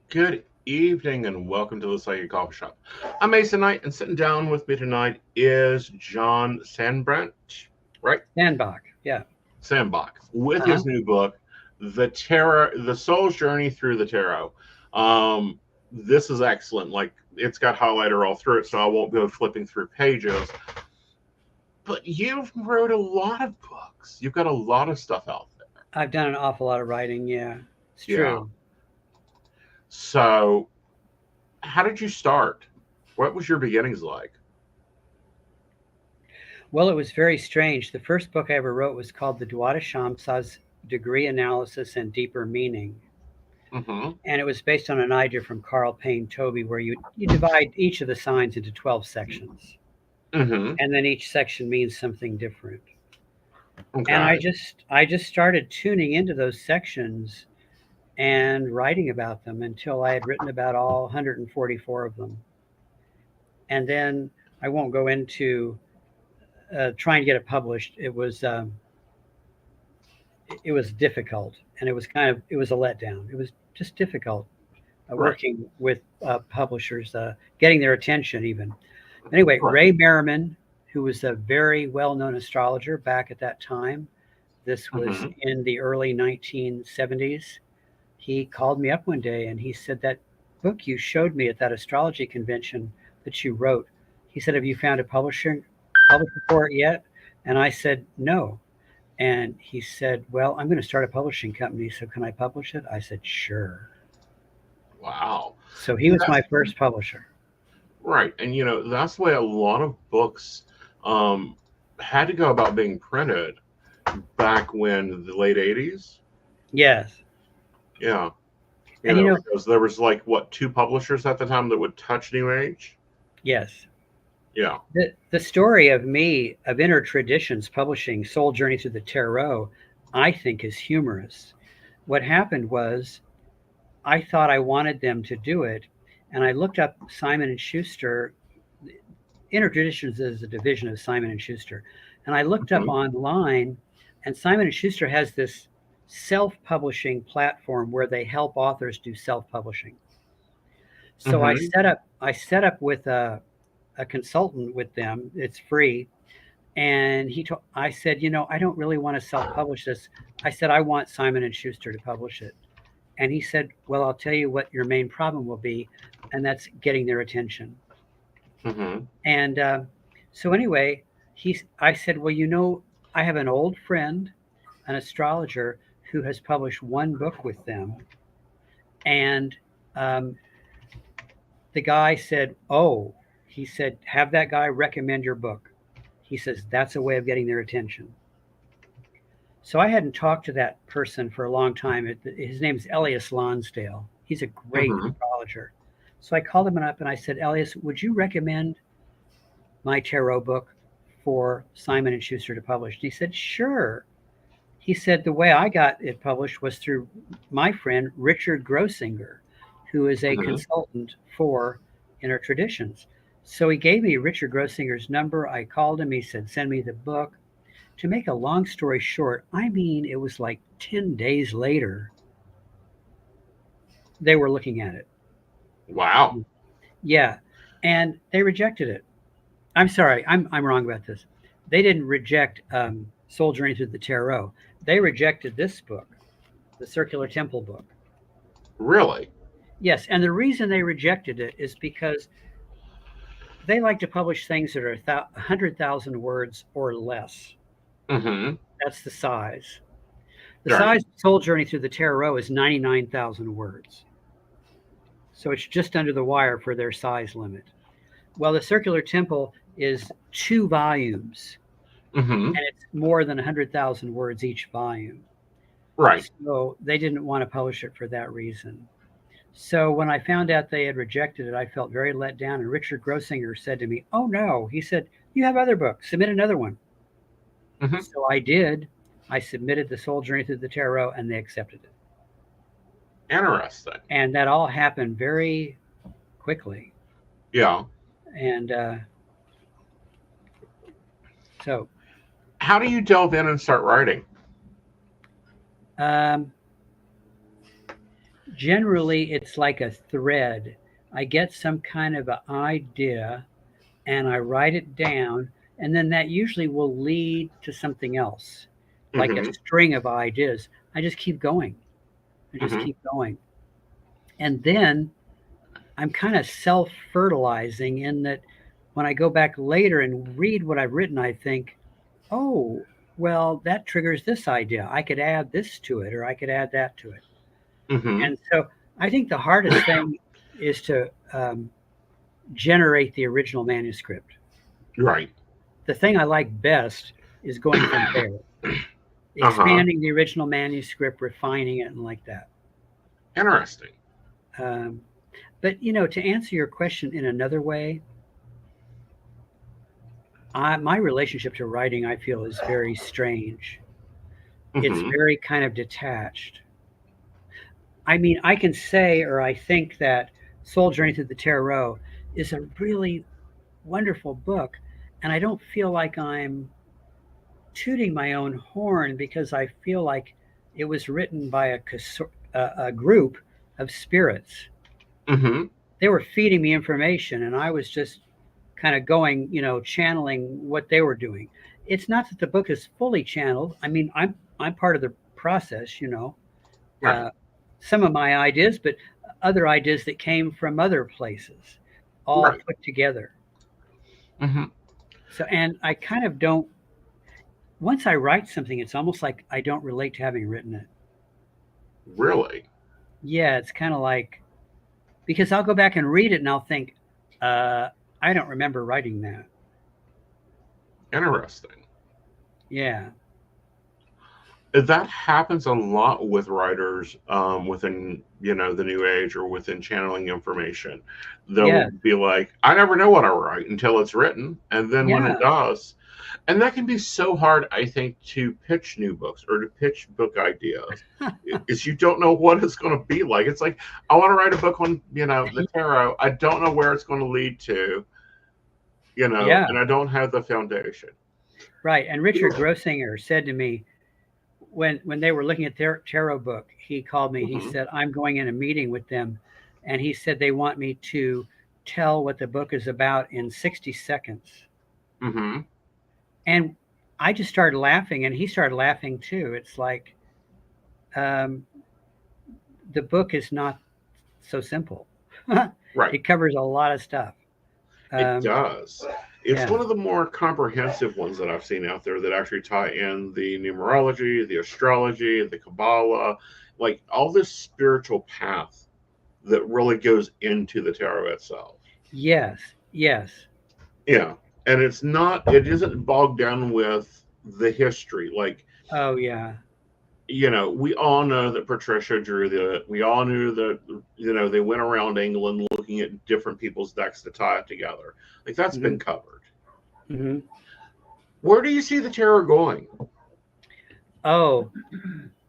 Good evening and welcome to the Psychic Coffee Shop. I'm Aeson Knight, and sitting down with me tonight is John Sandbrandt, right? Sandbach, yeah. Sandbach, with his new book, The Soul's Journey Through the Tarot. This is excellent. Like, it's got highlighter all through it, so I won't go flipping through pages. But you've wrote a lot of books. You've got a lot of stuff out there. I've done an awful lot of writing, yeah. It's true. So, how did you start? What was your beginnings like? Well, it was very strange. The first book I ever wrote was called The Dwada Shamsa's Degree Analysis and Deeper Meaning. Mm-hmm. And it was based on an idea from Carl Payne Toby where you divide each of the signs into 12 sections. Mm-hmm. And then each section means something different. Okay. And I just started tuning into those sections and writing about them until I had written about all 144 of them. And then I won't go into trying to get it published. It was difficult, and it was a letdown. It was just difficult working with publishers, getting their attention even. Anyway, Ray Merriman, who was a very well-known astrologer back at that time, this was in the early 1970s, he called me up one day and he said, that book you showed me at that astrology convention that you wrote, he said, have you found a publisher for it yet? And I said, no. And he said, well, I'm going to start a publishing company, so can I publish it? I said, sure. Wow. So he was my first publisher. Right. And, that's the way a lot of books had to go about being printed back when the late 80s. Yes. Yeah. Because there was two publishers at the time that would touch New Age? Yes. Yeah. The story of me, of Inner Traditions publishing Soul Journey Through the Tarot, I think is humorous. What happened was I thought I wanted them to do it, and I looked up Simon & Schuster. Inner Traditions is a division of Simon & Schuster. And I looked up online, and Simon & Schuster has this self-publishing platform where they help authors do self-publishing. So I set up with a consultant with them. It's free. And I said, I don't really want to self-publish this. I said, I want Simon & Schuster to publish it. And he said, well, I'll tell you what your main problem will be, and that's getting their attention. And so anyway, I said, well, I have an old friend, an astrologer, who has published one book with them. And the guy said, he said, have that guy recommend your book. He says, that's a way of getting their attention. So I hadn't talked to that person for a long time. His name's Elias Lonsdale. He's a great astrologer. So I called him up and I said, Elias, would you recommend my tarot book for Simon & Schuster to publish? And he said, sure. He said, the way I got it published was through my friend, Richard Grossinger, who is a consultant for Inner Traditions. So he gave me Richard Grossinger's number. I called him. He said, send me the book. To make a long story short, it was like 10 days later, they were looking at it. Wow. Yeah. And they rejected it. I'm sorry. I'm wrong about this. They didn't reject Soul Journey Through the Tarot. They rejected this book, the Circular Temple book. Really? Yes. And the reason they rejected it is because they like to publish things that are 100,000 words or less. That's the size. The size of Soul Journey Through the Tarot is 99,000 words. So it's just under the wire for their size limit. Well, the Circular Temple is 2 volumes, Mm-hmm. and it's more than 100,000 words each volume. Right. So they didn't want to publish it for that reason. So when I found out they had rejected it, I felt very let down. And Richard Grossinger said to me, "Oh no," he said, "you have other books. Submit another one." Mm-hmm. So I did. I submitted The Soul Journey Through the Tarot, and they accepted it. Interesting. And that all happened very quickly. Yeah. And so, How do you delve in and start writing? um, generally, it's like a thread. I get some kind of an idea and I write it down, and then that usually will lead to something else, like a Mm-hmm. string of ideas. I just keep going. I just Mm-hmm. keep going. And then I'm kind of self fertilizing in that when I go back later and read what I've written, I think, oh, well, that triggers this idea. I could add this to it, or I could add that to it. Mm-hmm. And so I think the hardest thing is to generate the original manuscript. Right. The thing I like best is going from there, Uh-huh. expanding the original manuscript, refining it, and like that. Interesting. Um, but to answer your question in another way, my relationship to writing, I feel, is very strange. It's Mm-hmm. very kind of detached. I mean, I can say, or I think that Soul Journey Through the Tarot is a really wonderful book, and I don't feel like I'm tooting my own horn because I feel like it was written by a group of spirits. Mm-hmm. They were feeding me information, and I was just kind of going, channeling what they were doing. It's not that the book is fully channeled. I mean, I'm part of the process. Right. Uh, some of my ideas, but other ideas that came from other places, all Right. put together. Mm-hmm. So, and I kind of don't. Once I write something, it's almost like I don't relate to having written it. Really Yeah, it's kind of like because I'll go back and read it and I'll think, uh, I don't remember writing that. interesting. Yeah, That happens a lot with writers within the new age or within channeling information. They'll yeah, be like, I never know what I write until it's written, and then when it yeah, does, and that can be so hard, I think, to pitch new books or to pitch book ideas. Is you don't know what it's going to be like. It's like I want to write a book on the tarot. I don't know where it's going to lead to, yeah. and I don't have the foundation. Right. And Richard Grossinger said to me when they were looking at their tarot book, he called me. He Hmm. said, "I'm going in a meeting with them," and he said they want me to tell what the book is about in 60 seconds. Hmm. And I just started laughing, and he started laughing too. It's like um, the book is not so simple. Right. It covers a lot of stuff. It Um, does. It's yeah. one of the more comprehensive ones that I've seen out there that actually tie in the numerology, the astrology, the Kabbalah, like all this spiritual path that really goes into the tarot itself. Yes. Yes. Yeah. And it isn't bogged down with the history. Like, Oh, yeah. we all know that Patricia drew we all knew that, they went around England looking at different people's decks to tie it together. Like, that's Hmm. been covered. Hmm. Where do you see the tarot going? Oh,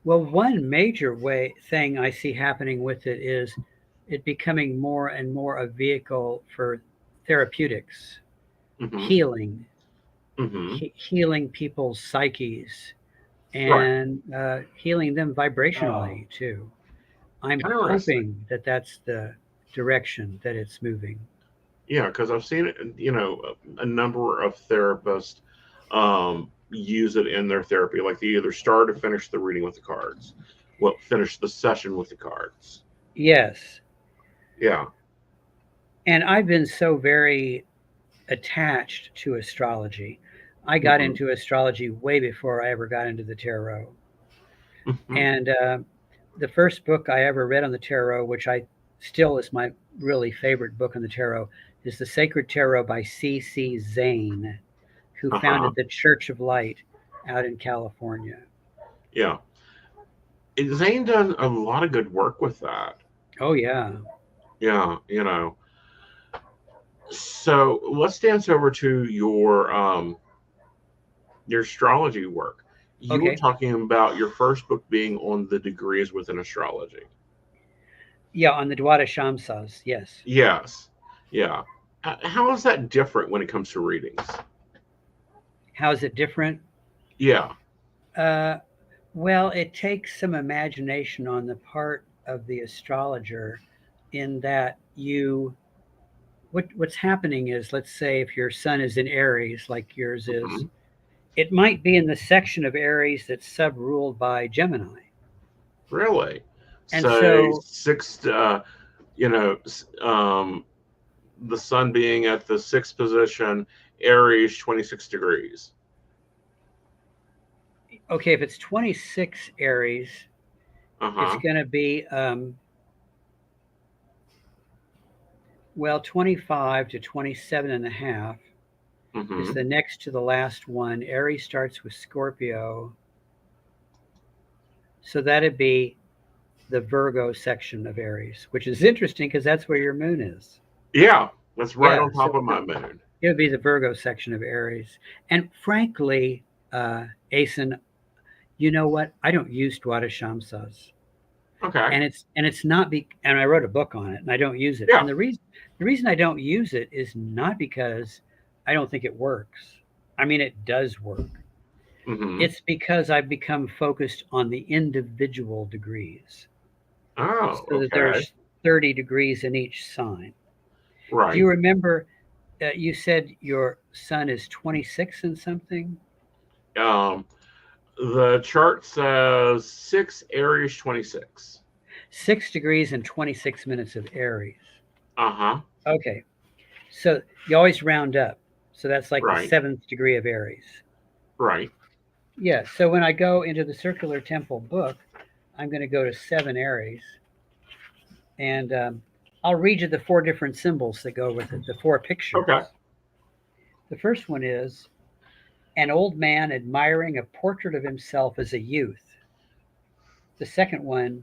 well, one major thing I see happening with it is it becoming more and more a vehicle for therapeutics, Hmm. healing, Hmm. healing people's psyches, Right. and healing them vibrationally too. I'm Interesting. hoping that that's the direction that it's moving. Yeah, because I've seen it, a number of therapists use it in their therapy. Like they either start or finish the reading with the cards. Well, finish the session with the cards. Yes. Yeah. And I've been so very attached to astrology. I got Hmm. into astrology way before I ever got into the tarot. Hmm. And the first book I ever read on the tarot, which I still is my really favorite book on the tarot, is The Sacred Tarot by C.C. Zane, who Uh-huh. founded the Church of Light out in California. Yeah. Zane does a lot of good work with that. Oh, yeah. Yeah, So let's dance over to your astrology work. You were Okay. talking about your first book being on the degrees within astrology. Yeah, on the Dwada Shamsas, yes. Yes. Yeah. How is that different when it comes to readings? How is it different? Yeah. Uh, well, it takes some imagination on the part of the astrologer in that what's happening is, let's say if your sun is in Aries like yours is, Hmm. it might be in the section of Aries that's sub-ruled by Gemini. Really? And Say so, sixth, you know, the sun being at the sixth position, Aries, 26 degrees. okay, if it's 26 Aries, Uh it's huh. going to be, well, 25 to 27 and a half is Hmm. the next to the last one. Aries starts with Scorpio. So that'd be the Virgo section of Aries, which is interesting because that's where your moon is. Yeah, that's right Yeah, on so top of my moon. it would be the Virgo section of Aries. And frankly, Aeson, you know what? I don't use Dwada Shamsas. Okay. And it's not and I wrote a book on it and I don't use it. Yeah. And the reason I don't use it is not because I don't think it works. I mean, it does work. Hmm. It's because I've become focused on the individual degrees, Oh, so that okay. there's 30 degrees in each sign. Do Right. you remember you said your sun is 26 and something? Um, the chart says 6 Aries 26. 6 degrees and 26 minutes of Aries. Uh huh. Okay. So you always round up. So that's like the Right. seventh degree of Aries. Right. Yeah. So when I go into the Circular Temple book, I'm going to go to 7 Aries, and I'll read you the 4 different symbols that go with it, the 4 pictures. Okay. The first one is an old man admiring a portrait of himself as a youth. The second one,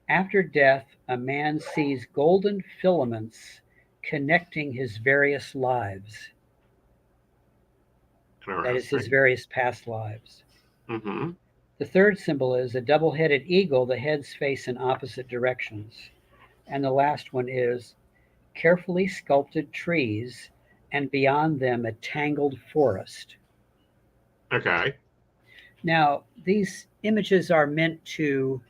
after death, a man sees golden filaments connecting his various lives. That is, his Interesting. various past lives. Mm-hmm. The third symbol is a double headed eagle, the heads face in opposite directions. And the last one is carefully sculpted trees, and beyond them, a tangled forest. Okay. Now, these images are meant to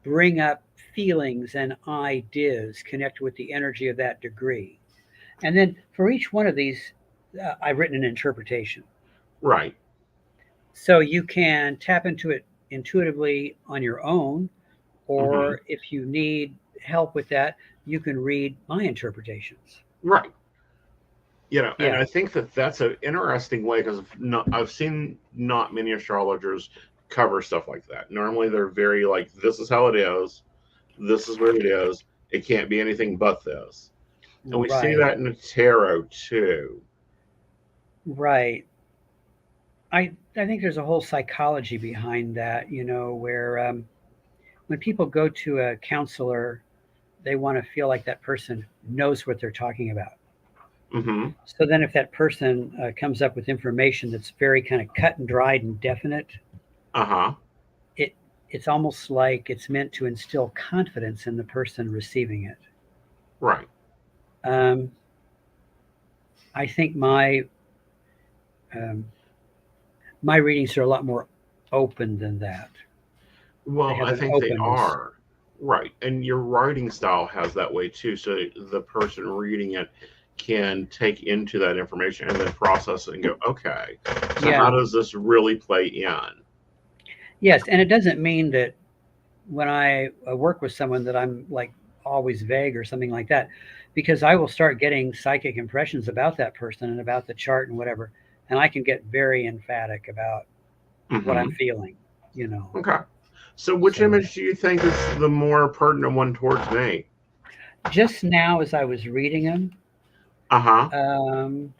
bring up feelings and ideas connected with the energy of that degree. And then for each one of these, I've written an interpretation. Right. So you can tap into it intuitively on your own, Mm-hmm. or if you need help with that, you can read my interpretations. Right. And Yeah, I think that that's an interesting way because I've seen not many astrologers cover stuff like that. Normally, they're very like, this is how it is, this is what it is. It can't be anything but this. And we see right, that in the tarot too. right. I think there's a whole psychology behind that, where when people go to a counselor, they want to feel like that person knows what they're talking about. Mm-hmm. So then, if that person comes up with information that's very kind of cut and dried and definite, Uh-huh. it it's almost like it's meant to instill confidence in the person receiving it. Right. Um, I think um, my readings are a lot more open than that. They Well, have I an think they openness. are. Right. And your writing style has that way too. So the person reading it can take into that information and then process it and go, okay, so how Yeah. does this really play in? Yes, and it doesn't mean that when I work with someone that I'm like always vague or something like that, because I will start getting psychic impressions about that person and about the chart and whatever, and I can get very emphatic about what I'm Mm-hmm. feeling. You know. Okay. So, which So image do you think is the more pertinent one towards me? just now, as I was reading them, Uh huh. um,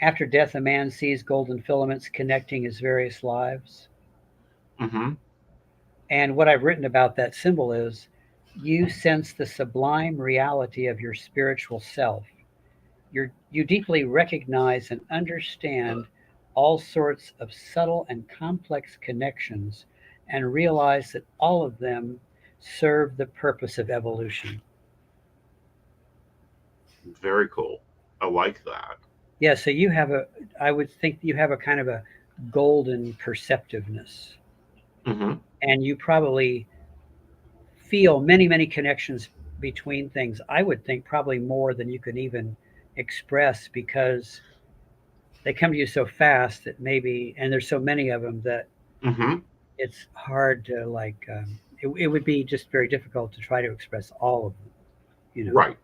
after death, a man sees golden filaments connecting his various lives. Mm-hmm. And what I've written about that symbol is you sense the sublime reality of your spiritual self. You deeply recognize and understand all sorts of subtle and complex connections and realize that all of them serve the purpose of evolution. Very cool. I like that. Yeah, so you have I would think you have a kind of a golden perceptiveness, Mm-hmm. and you probably feel many, many connections between things. I would think probably more than you can even express because they come to you so fast that maybe, and there's so many of them that Mm-hmm. it's hard to it would be just very difficult to try to express all of them, you know. Right.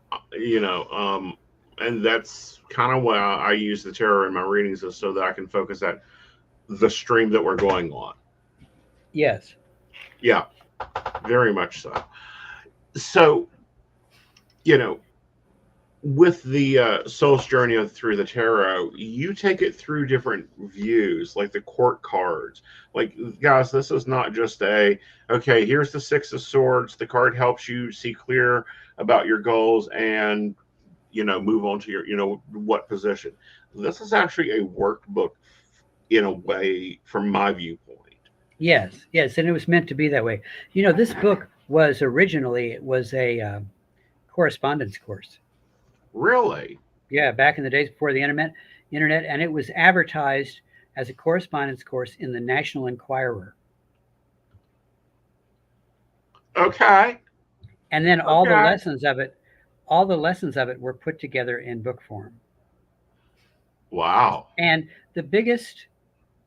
And that's kind of why I use the tarot in my readings, is so that I can focus at the stream that we're going on. Yes. Yeah, very much so. So, you know, with the soul's journey through the tarot, you take it through different views, like the court cards. Like, guys, this is not just okay, here's the Six of Swords. The card helps you see clear about your goals and, move on to your, what position. This is actually a workbook in a way, from my viewpoint. Yes. Yes. And it was meant to be that way. You know, this book was originally, it was a correspondence course. Really? Yeah, back in the days before the internet, and it was advertised as a correspondence course in the National Enquirer. Okay. And then Okay. all the lessons of it were put together in book form. Wow. And the biggest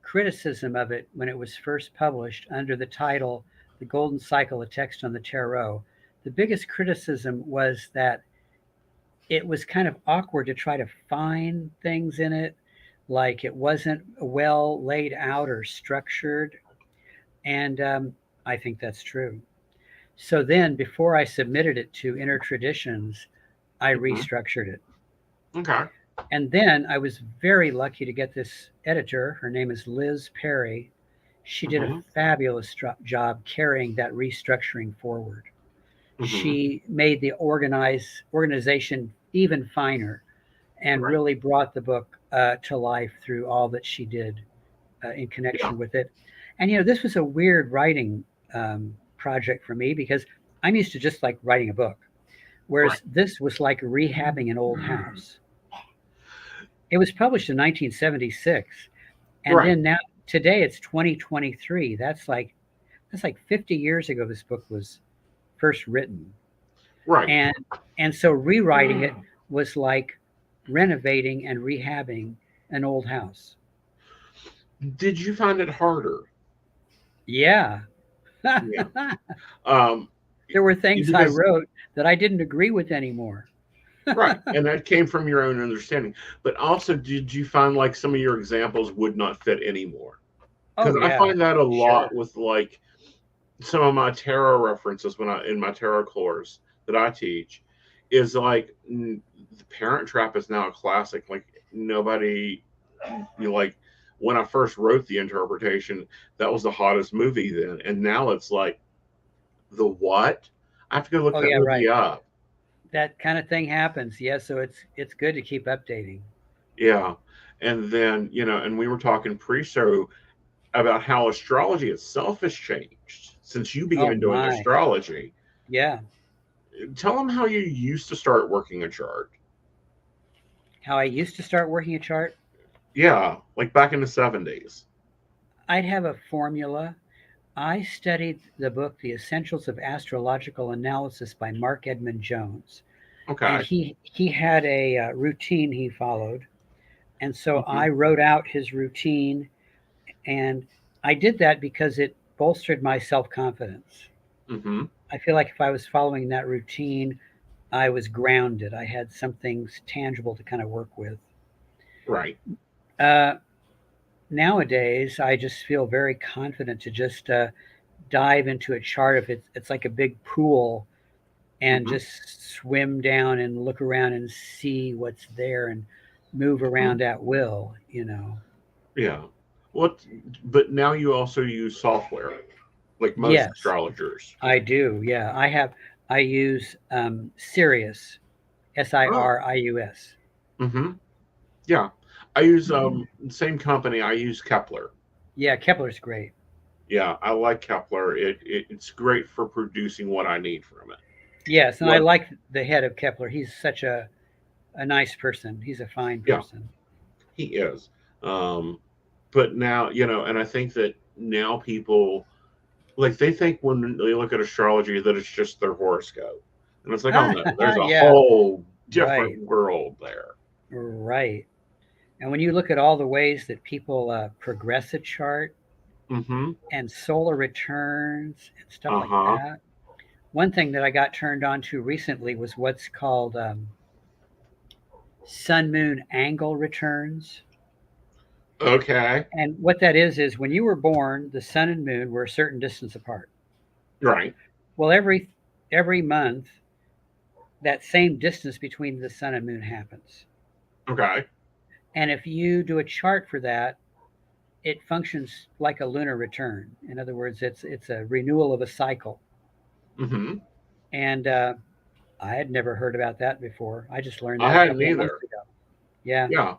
criticism of it when it was first published under the title The Golden Cycle, a Text on the Tarot, the biggest criticism was that it was kind of awkward to try to find things in it, like it wasn't well laid out or structured. And I think that's true. So then, before I submitted it to Inner Traditions, I Hmm. restructured it. Okay. And then I was very lucky to get this editor. Her name is Liz Perry. She did a Hmm. fabulous job carrying that restructuring forward. Hmm. She made the organization even finer and Right. really brought the book to life through all that she did in Yeah. connection with it. And you know, this was a weird writing project for me because I'm used to just like writing a book, Right. whereas this was like rehabbing an old house. It was published in 1976, and Right. then now today it's 2023. That's like 50 years ago this book was first written, Right. and so rewriting it was like renovating and rehabbing an old house. Did you find it harder? Yeah. Yeah. Um, There were things I because wrote that I didn't agree with anymore. right, and that came from your own understanding. But also, did you find like some of your examples would not fit anymore? Oh Because I yeah, find that a sure. lot with like some of my tarot references when I in my tarot course that I teach is like the Parent Trap is now a classic. Like nobody, like when I first wrote the interpretation, that was the hottest movie then, and now it's like the what? I have to go look Oh that yeah, movie right. up. That kind of thing happens. Yeah, so it's good to keep updating. Yeah, and then and we were talking pre-show about how astrology itself has changed since you Oh began doing my. astrology. Yeah. Tell them how you used to start working a chart. How I used to start working a chart, Yeah, like back in the 70s. I'd have a formula. I studied the book The Essentials of Astrological Analysis by Mark Edmund Jones, and Okay. he had a routine he followed, and so Hmm. I wrote out his routine, and I did that because it bolstered my self-confidence. Hmm. I feel like if I was following that routine, I was grounded. I had some things tangible to kind of work with. Right. Uh, Nowadays, I just feel very confident to just dive into a chart if it's like a big pool and Hmm. just swim down and look around and see what's there and move Hmm. around at will, you know. Yeah. What? But now you also use software, like most Yes, astrologers. I do. Yeah, I use Sirius, Oh. Sirius. Hmm. Yeah. I use same company. I use Kepler. Yeah, Kepler's great. Yeah, I like Kepler. It's great for producing what I need from it. Yes, and I What? like the head of Kepler. He's such a nice person. He's a fine Yeah, person. he is. Um, but now, and I think that now people like they think when they look at astrology that it's just their horoscope, and it's like, oh no, there's a Yeah, whole different right, world there. right. And when you look at all the ways that people progress a chart Mm-hmm. and solar returns and stuff Uh like huh. that, one thing that I got turned on to recently was what's called sun moon angle returns. Okay. And what that is when you were born, the sun and moon were a certain distance apart. Right. Well, every month, that same distance between the sun and moon happens. Okay. And if you do a chart for that, it functions like a lunar return. In other words, it's a renewal of a cycle. Mm-hmm. And I had never heard about that before. I just learned I that a hadn't couple of months either. ago. Yeah, Yeah.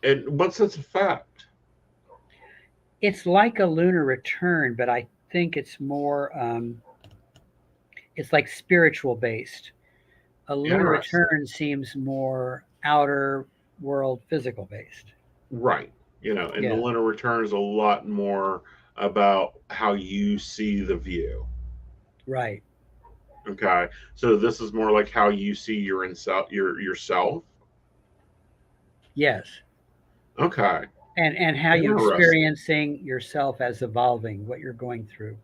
And what's its effect? it's like a lunar return, but I think it's more it's like spiritual based. A lunar Interesting. return seems more outer world physical based. Right. And the Yeah, lunar return is a lot more about how you see the view. right. Okay. So this is more like how you see yourself. Yes. Okay. And how you Interesting. experiencing yourself as evolving, what you're going through.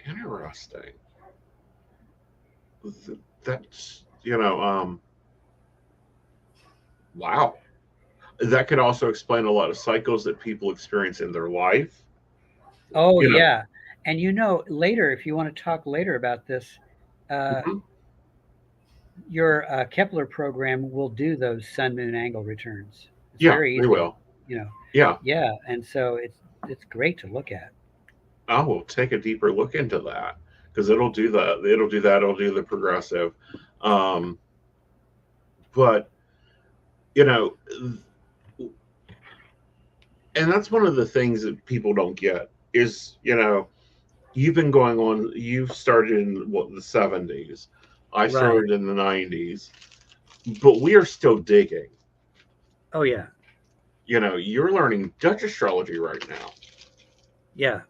Interesting. That's wow. That could also explain a lot of cycles that people experience in their life. Oh You know. yeah. And later, if you want to talk later about this, uh, Mhm. your Kepler program will do those sun moon angle returns. It's Yeah, very they easy, will. you know. Yeah. Yeah, and so it's great to look at. I will take a deeper look into that because it'll do that. It'll do that. It'll do the progressive. Um, but you know, and that's one of the things that people don't get is you've been going on. You've started in the 70s. I Right. started in the 90s, but we are still digging. Oh yeah. You're learning Dutch astrology right now. Yeah.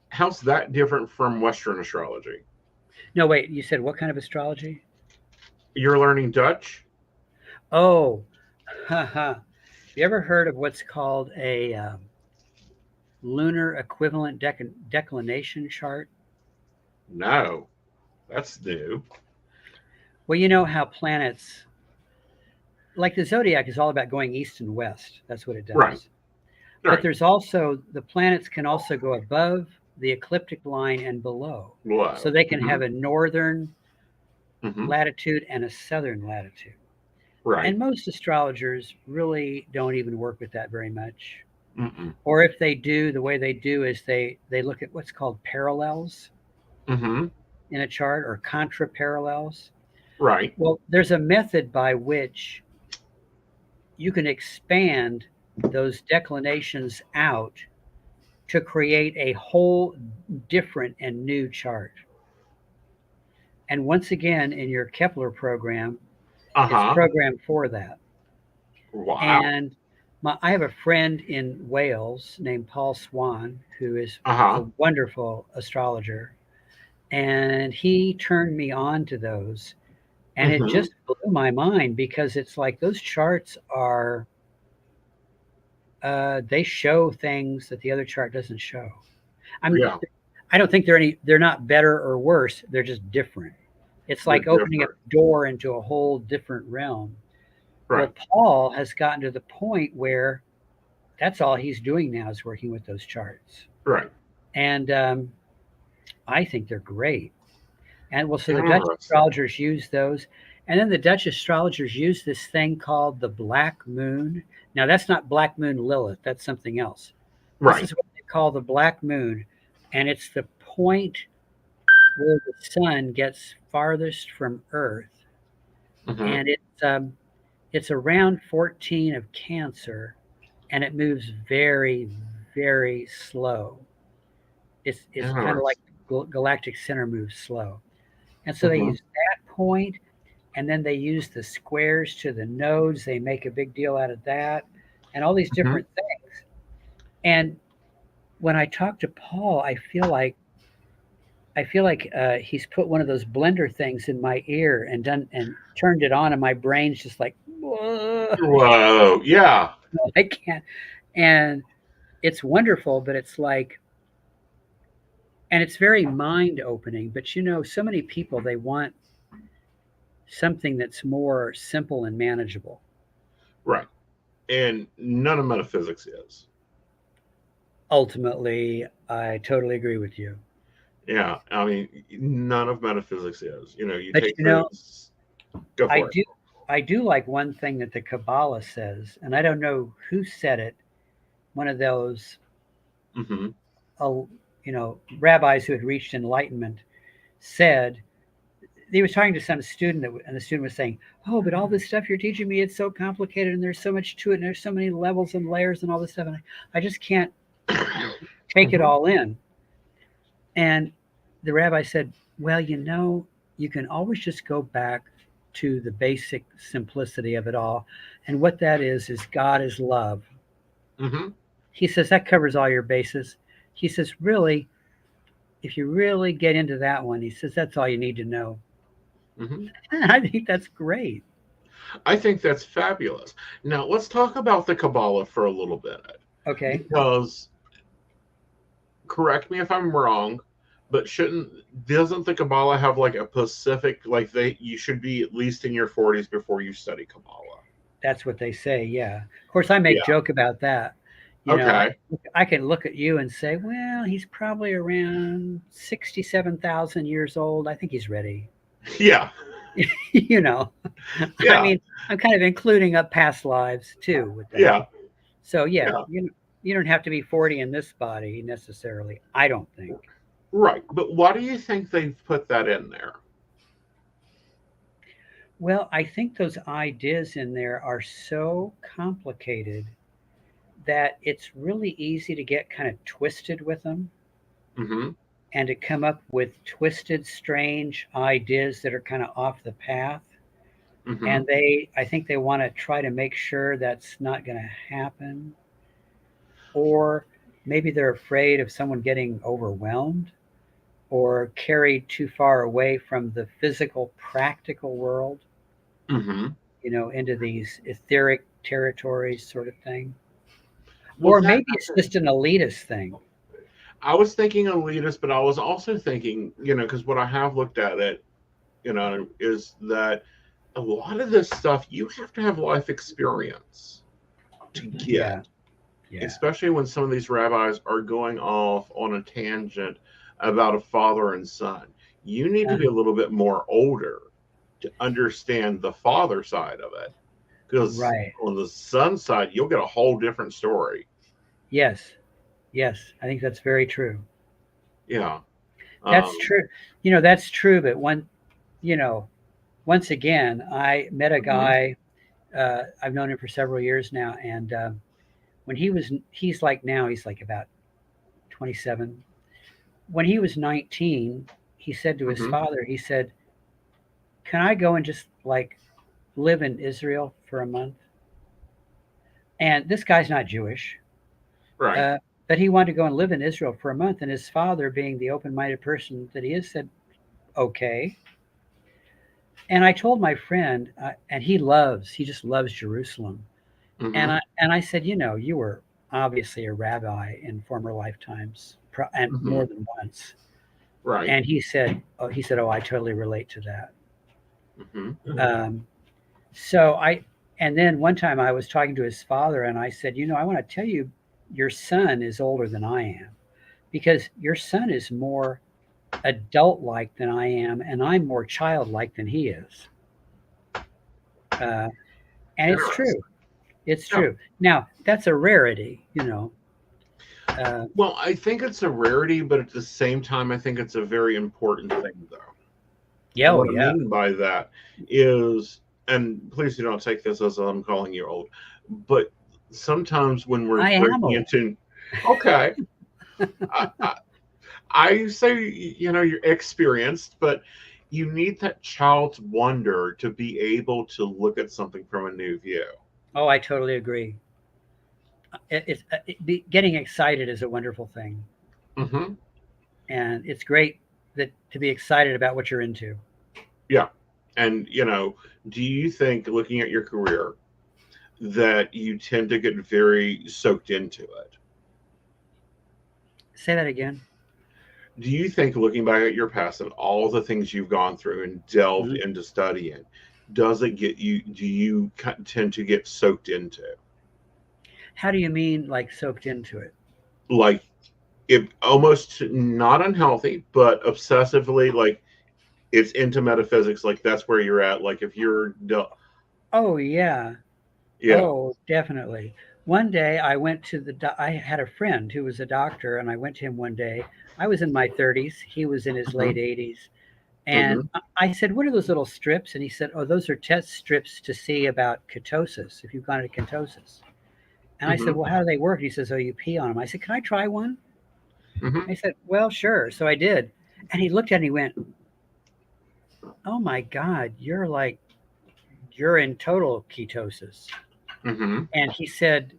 How's that different from Western astrology? No, wait. You said what kind of astrology? You're learning Dutch? Oh, haha. You ever heard of what's called a lunar equivalent declination chart? No, that's new. Well, you know how planets, like the zodiac, is all about going east and west. That's what it Right, does. But right. there's also the planets can also go above the ecliptic line and below. So Low. they can have a northern Hmm. latitude and a southern latitude. Right. And most astrologers really don't even work with that very much. Mm-mm. Or if they do, the way they do is they look at what's called parallels Hmm. in a chart or contra parallels. Right. Well, there's a method by which you can expand those declinations out to create a whole different and new chart. And once again, in your Kepler program, Uh it's huh. programmed for that. Wow. And I have a friend in Wales named Paul Swan, who is Uh a huh. wonderful astrologer. And he turned me on to those. And it Hmm. just blew my mind because it's like those charts are, they show things that the other chart doesn't show. I mean, Yeah, I don't think they're not better or worse. They're just different. It's they're like opening a different. door into a whole different realm. Right. Well, Paul has gotten to the point where that's all he's doing now is working with those charts. Right. And I think they're great. And well, so the Dutch Interesting. astrologers use those. And then the Dutch astrologers use this thing called the black moon. Now, that's not Black Moon Lilith, that's something else. This Right. is what they call the black moon. And it's the point where the sun gets farthest from Earth. Hmm. And it's around 14 of Cancer, and it moves very, very slow. It's kind of like Interesting. galactic center moves slow. And so they Hmm. use that point, and then they use the squares to the nodes. They make a big deal out of that, and all these Hmm. different things. And when I talk to Paul, I feel like he's put one of those blender things in my ear and done and turned it on, and my brain's just like, whoa, Whoa. Yeah. I can't. And it's wonderful, but it's like, and it's very mind opening. But so many people, they want something that's more simple and manageable. Right. And none of metaphysics is. Ultimately, I totally agree with you. Yeah. I mean, none of metaphysics is. You But take those. Go I for it. do I do like one thing that the Kabbalah says, and I don't know who said it. One of those, Hmm. uh, rabbis who had reached enlightenment said he was talking to some student, and the student was saying, "Oh, but all this stuff you're teaching me, it's so complicated, and there's so much to it, and there's so many levels and layers and all this stuff, and I just can't take it Hmm. all in." And the rabbi said, "Well, you can always just go back to the basic simplicity of it all. And what that is God is love." Hmm. He says that covers all your bases. He says, really, if you really get into that one, he says that's all you need to know. Hmm. I think that's great. I think that's fabulous. Now, let's talk about the Kabbalah for a little bit Okay. because, correct me if I'm wrong, but shouldn't doesn't the Kabbalah have like a specific like you should be at least in your 40s before you study Kabbalah? That's what they say. Yeah. Of course, I make Yeah. joke about that. Okay. I can look at you and say, well, he's probably around 67,000 years old. I think he's ready. Yeah. you know, I Yeah. mean, I'm kind of including up past lives too with that. Yeah. So yeah, Yeah. you don't have to be 40 in this body necessarily. I don't think. Right. But why do you think they've put that in there? Well, I think those ideas in there are so complicated that it's really easy to get kind of twisted with them Hmm. and to come up with twisted, strange ideas that are kind of off the path. Hmm. And I think they want to try to make sure that's not going to happen. Or maybe they're afraid of someone getting overwhelmed or carried too far away from the physical, practical world, Hmm. into these etheric territories, sort of thing. Well, Or that maybe it's just an elitist thing. I was thinking elitist, but I was also thinking, because what I have looked at it, is that a lot of this stuff you have to have life experience to Yeah, get, yeah. especially when some of these rabbis are going off on a tangent about a father and son. You need to Uh, be a little bit more older to understand the father side of it, because right. on the son side, you'll get a whole different story. Yes, yes. I think that's very true. Yeah. That's Um, true. That's true. But you know, once again, I met a mhm. guy. I've known him for several years now, and when he's like now, he's like about 27. When he was 19, he said to his Mhm. father, he said, "Can I go and just like live in Israel for a month?" And this guy's not Jewish, Right. uh, but he wanted to go and live in Israel for a month. And his father, being the open-minded person that he is, said, "Okay." And I told my friend, and he just loves Jerusalem. And Mhm. I said, you were obviously a rabbi in former lifetimes, and Mhm. more than once. Right. And oh, I totally relate to that. Mhm. Um, so and then one time I was talking to his father, and I said, I want to tell you, your son is older than I am. because your son is more adult-like than I am, and I'm more childlike than he is. Uh, and it's Interesting. true. It's Yeah. true. Now, that's a rarity, you know. Uh, Well, I think it's a rarity, but at the same time, I think it's a very important thing, though. yeah, oh, What I yeah. mean by that is, and please do not take this as I'm calling you old, but sometimes when we're I am breaking old. into, okay, I, I, I say, you're experienced, but you need that child's wonder to be able to look at something from a new view. Oh, I totally agree. Getting excited is a wonderful thing, Hmm. and it's great that to be excited about what you're into. Yeah. And, do you think, looking at your career, that you tend to get very soaked into it? Say that again. Do you think, looking back at your past and all the things you've gone through and delved Mhm. into studying, does it get you, do you tend to get soaked into? How do you mean, like soaked into it? Like, it almost not unhealthy, but obsessively, like, it's into metaphysics, like, that's where you're at. Like, if you're, Oh, yeah. yeah. Oh, definitely. One day I went to I had a friend who was a doctor, and I went to him one day. I was in my 30s, he was in his late Hmm. 80s. And Hmm. I said, "What are those little strips?" And he said, "Oh, those are test strips to see about ketosis, if you've gone into ketosis." And I said, Hmm. "Well, how do they work?" He says, "Oh, you pee on them." I said, "Can I try one?" Hmm. I said, "Well, sure." So I did. And he looked at it and he went, "Oh my God, you're in total ketosis." Hmm. And he said,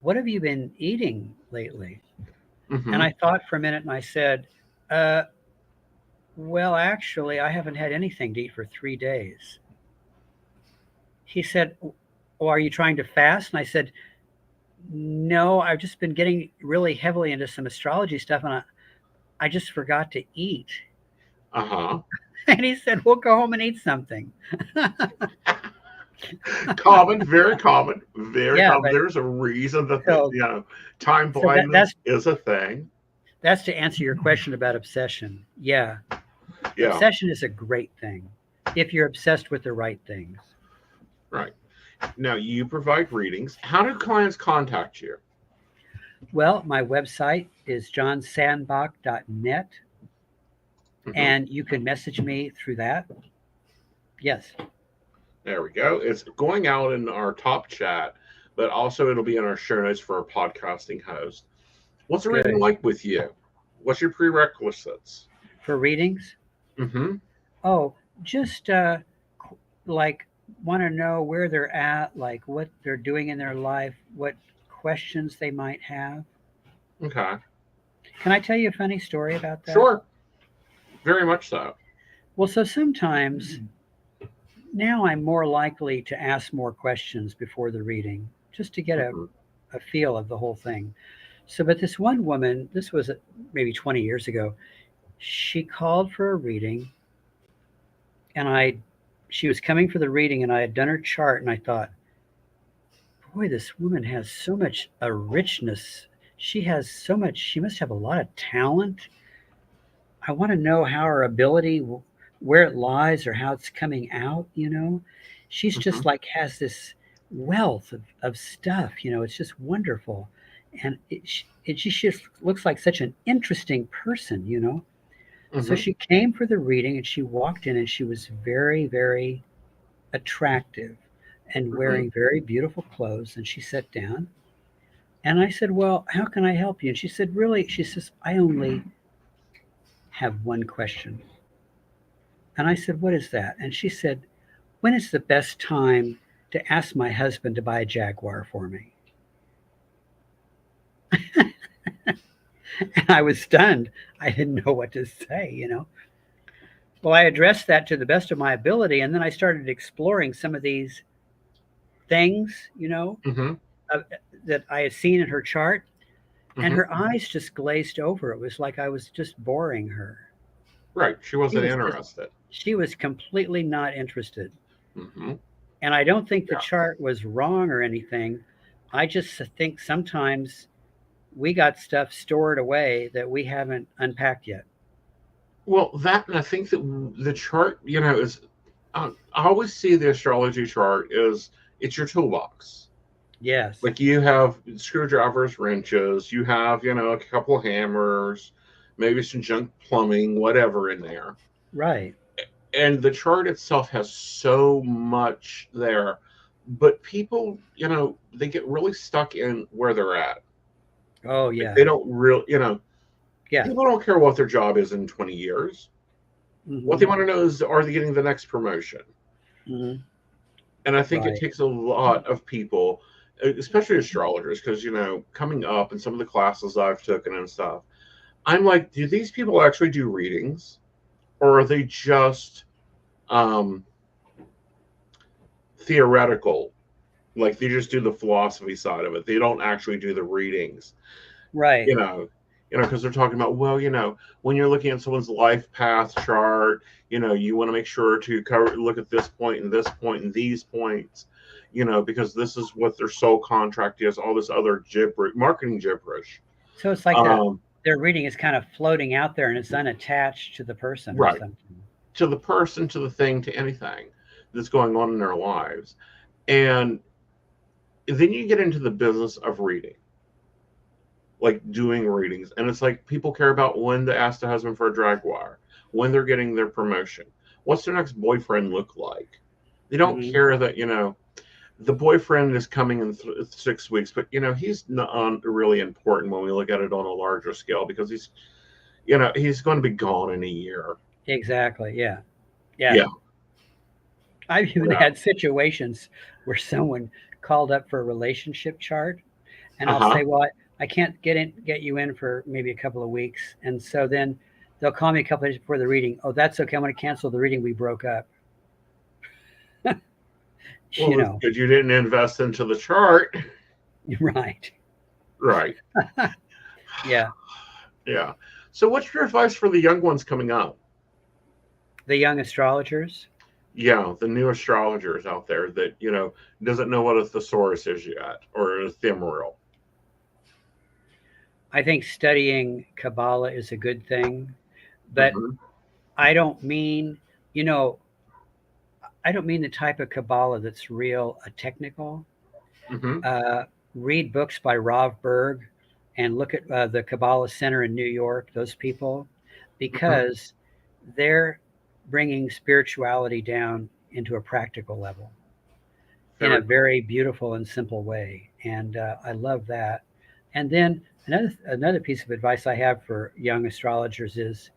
"What have you been eating lately?" And Hmm. I thought for a minute and I said, uh, "Well, actually, I haven't had anything to eat for 3 days." He said, "Oh, are you trying to fast?" And I said, "No, I've just been getting really heavily into some astrology stuff, and I just forgot to eat." Uh-huh. And he said, "We'll go home and eat something." Common, very common, very Yeah, common. but There's a reason that so time so that blindness is a thing. that's to answer your question about obsession. Yeah, Yeah, obsession is a great thing if you're obsessed with the right things. right. Now you provide readings. How do clients contact you? Well, my website is johnsandbach.net, Hmm. and you can message me through that. Yes. There we go. It's going out in our top chat, but also it'll be in our show notes for our podcasting host. What's a reading Good. like with you? What's your prerequisites? For readings? Hmm. Oh, just like want to know where they're at, like what they're doing in their life, what questions they might have. Okay. Can I tell you a funny story about that? Sure. Very much so. Well, so sometimes now I'm more likely to ask more questions before the reading just to get Hmm. a feel of the whole thing. So, but this one woman, this was maybe 20 years ago, she called for a reading, and she was coming for the reading, and I had done her chart, and I thought, boy, this woman has so much a richness. She has so much. She must have a lot of talent. I want to know how her ability, where it lies, or how it's coming out. She's Hmm. just like has this wealth of stuff. It's just wonderful, and she just looks like such an interesting person. So Hmm. she came for the reading, and she walked in, and she was very, very attractive and Hmm. wearing very beautiful clothes. And she sat down, and I said, "Well, how can I help you?" And she said, "Really?" She says, "I only have one question." And I said, "What is that?" And she said, "When is the best time to ask my husband to buy a Jaguar for me?" And I was stunned. I didn't know what to say. Well, I addressed that to the best of my ability, and then I started exploring some of these things, Hmm. uh, that I had seen in her chart, and Hmm. her eyes just glazed over. It was like I was just boring her. Right. She She wasn't was just interested. she was completely not interested. Hmm. And I don't think the Yeah. chart was wrong or anything. I just think sometimes we got stuff stored away that we haven't unpacked yet. Well, that, and I think that the chart, is, I always see the astrology chart is it's your toolbox. Yes. Like you have screwdrivers, wrenches, you have, a couple of hammers, maybe some junk plumbing, whatever in there. Right. And the chart itself has so much there. But people, they get really stuck in where they're at. Oh Like yeah. they don't really, Yeah. people don't care what their job is in 20 years. What Hmm. they want to know is, are they getting the next promotion? Hmm. And I think it Right. takes a lot of people, especially astrologers, because, coming up in some of the classes I've taken and stuff, I'm like, do these people actually do readings? Or are they just um, theoretical? Like they just do the philosophy side of it. They don't actually do the readings, Right. you know, because they're talking about, well, when you're looking at someone's life path chart, you want to make sure to look at this point and this point and these points, because this is what their soul contract is, all this other marketing gibberish. So it's like Um, their reading is kind of floating out there and it's unattached to the person or right. something. To the person, to the thing, to anything that's going on in their lives. And then you get into the business of reading, like doing readings. And it's like people care about when to ask the husband for a drag wire, when they're getting their promotion, what's their next boyfriend look like. They don't Hmm. care that, the boyfriend is coming in 6 weeks, but, he's not really important when we look at it on a larger scale because he's going to be gone in a year. Exactly. Yeah. Yeah. Yeah. I've even Yeah. had situations where someone called up for a relationship chart, and Uh I'll huh. say, "Well, I can't get you in for maybe a couple of weeks," and so then they'll call me a couple of days before the reading. Oh, that's okay. I'm going to cancel the reading. We broke up. You Well, it's know, good you didn't invest into the chart. right? Right. Yeah. Yeah. So, what's your advice for the young ones coming up? The young astrologers. Yeah, the new astrologers out there that, doesn't know what a thesaurus is yet or an ephemeral. I think studying Kabbalah is a good thing, but Mm-hmm. I don't mean, you know, I don't mean the type of Kabbalah that's real technical. Mm-hmm. Uh, Read books by Rav Berg and look at the Kabbalah Center in New York, those people, Mm-hmm. because they're bringing spirituality down into a practical level in a Very cool. very beautiful and simple way. And I love that. And then another piece of advice I have for young astrologers is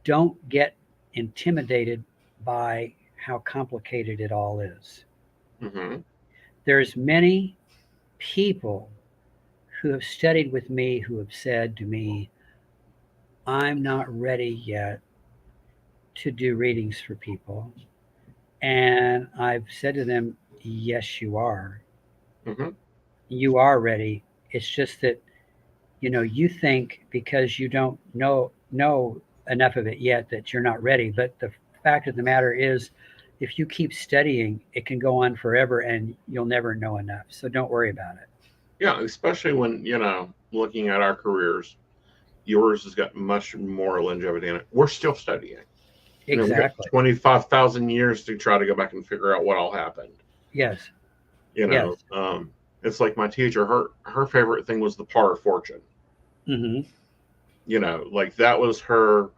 don't get intimidated by how complicated it all is. Mm-hmm. There's many people who have studied with me who have said to me, I'm not ready yet to do readings for people. And I've said to them, yes, you are. Mm-hmm. You are ready. It's just that, you think because you don't know enough of it yet that you're not ready. But the fact of the matter is, if you keep studying, it can go on forever and you'll never know enough. So don't worry about it. Yeah, especially when, looking at our careers, yours has got much more longevity in it. We're still studying. We got Exactly. 25,000 years to try to go back and figure out what all happened. Yes. You Yes. know, it's like my teacher, her favorite thing was the par of fortune. Hmm. Like that was her,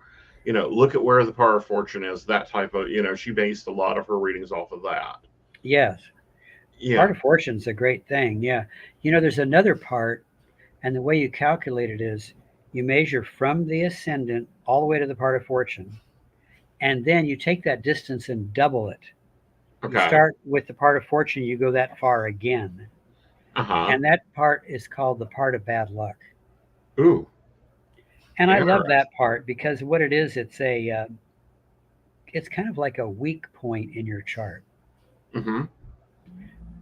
look at where the par of fortune is, that type of, she based a lot of her readings off of that. Yes. Yeah. Part of fortune's a great thing. Yeah. There's another part, and the way you calculate it is you measure from the ascendant all the way to the part of fortune, and then you take that distance and double it. You Okay. start with the part of fortune, you go that far again. Uh-huh. And that part is called the part of bad luck. Ooh. And I love Interesting. that part because what it is, it's kind of like a weak point in your chart. Mm-hmm.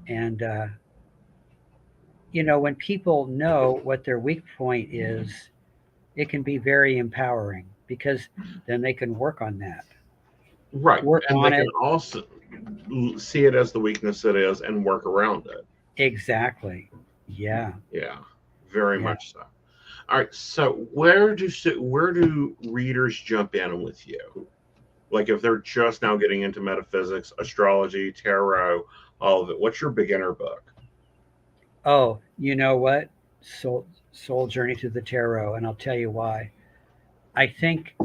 And when people know what their weak point is, it can be very empowering because then they can work on that, Right. work And they on can it. also see it as the weakness it is and work around it. Exactly. Yeah. Yeah. Very Yeah. much so. All right. So where do readers jump in with you? Like if they're just now getting into metaphysics, astrology, tarot, all of it. What's your beginner book? Oh, you know what? Soul Journey through the Tarot, and I'll tell you why. I think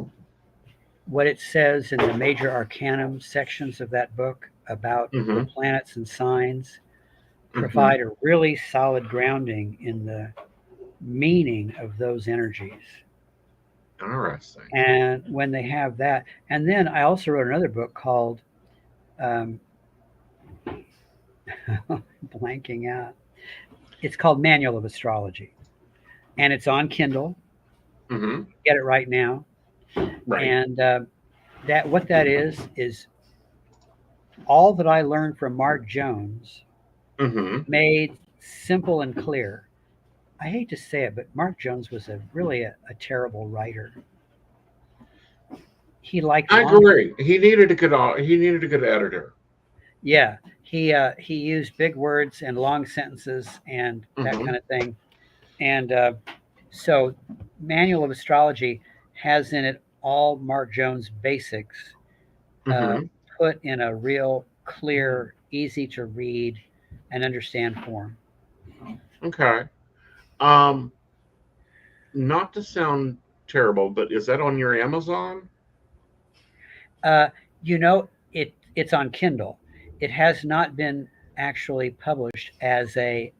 what it says in the major arcanum sections of that book about the Mm-hmm. planets and signs Mm-hmm. provide a really solid grounding in the meaning of those energies. Interesting. And when they have that, and then I also wrote another book called um, blanking out. It's called Manual of Astrology, and it's on Kindle. Mm-hmm. Get it right now. Right. And that what that is all that I learned from Mark Jones Mm-hmm. made simple and clear. I hate to say it, but Mark Jones was a terrible writer. He liked I long, agree. He needed a good editor. yeah. He used big words and long sentences and that Mm-hmm. kind of thing. And so, Manual of Astrology has in it all Mark Jones basics uh, Mm-hmm. put in a real clear, easy to read and understand form. Okay. Um, not to sound terrible, but is that on your Amazon? Uh, you know, it's on Kindle. It has not been actually published as a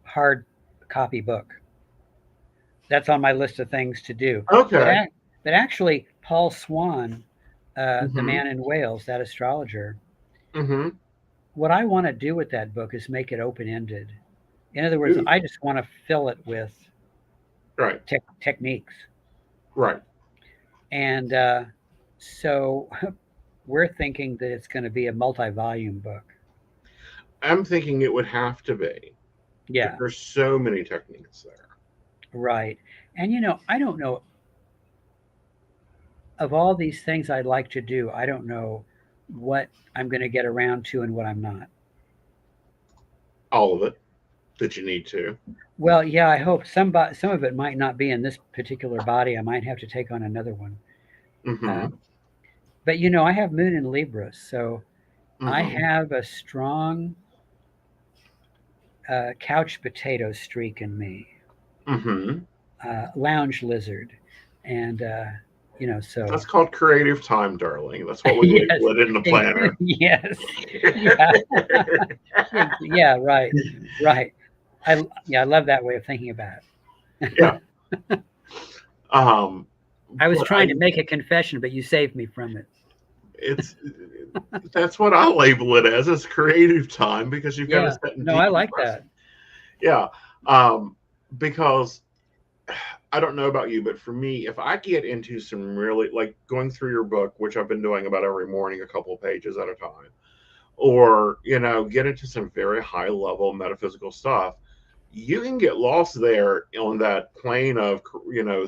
hard copy book. That's on my list of things to do. But Okay. but actually, Paul Swan, the Mm-hmm. man in Wales, that astrologer, Mm-hmm. what I want to do with that book is make it open ended. In other words, Ooh. I just want to fill it with Right. techniques. Right. And so we're thinking that it's going to be a multi volume book. I'm thinking it would have to be because Yeah, there's so many techniques there. right. And I don't know, of all these things I'd like to do, I don't know what I'm going to get around to and what I'm not. All of it that you need to. Well, yeah, I hope some of it might not be in this particular body. I might have to take on another one. Mm-hmm. Um, but I have Moon in Libra, so I Mm-hmm. have a strong couch potato streak in me, Mm-hmm. lounge lizard, and so That's called creative time, darling. That's what we yes, label it in the planner. yes, yeah, yeah, right, right. I love that way of thinking about it. Yeah. Um, I was but trying to make a confession, but you saved me from it. it's that's what I label it as. It's creative time because you've got to Yeah, sit and no, I like decompress. that. Yeah. Um, because I don't know about you, but for me, if I get into some really like going through your book, which I've been doing about every morning, a couple of pages at a time, or get into some very high level metaphysical stuff, you can get lost there on that plane of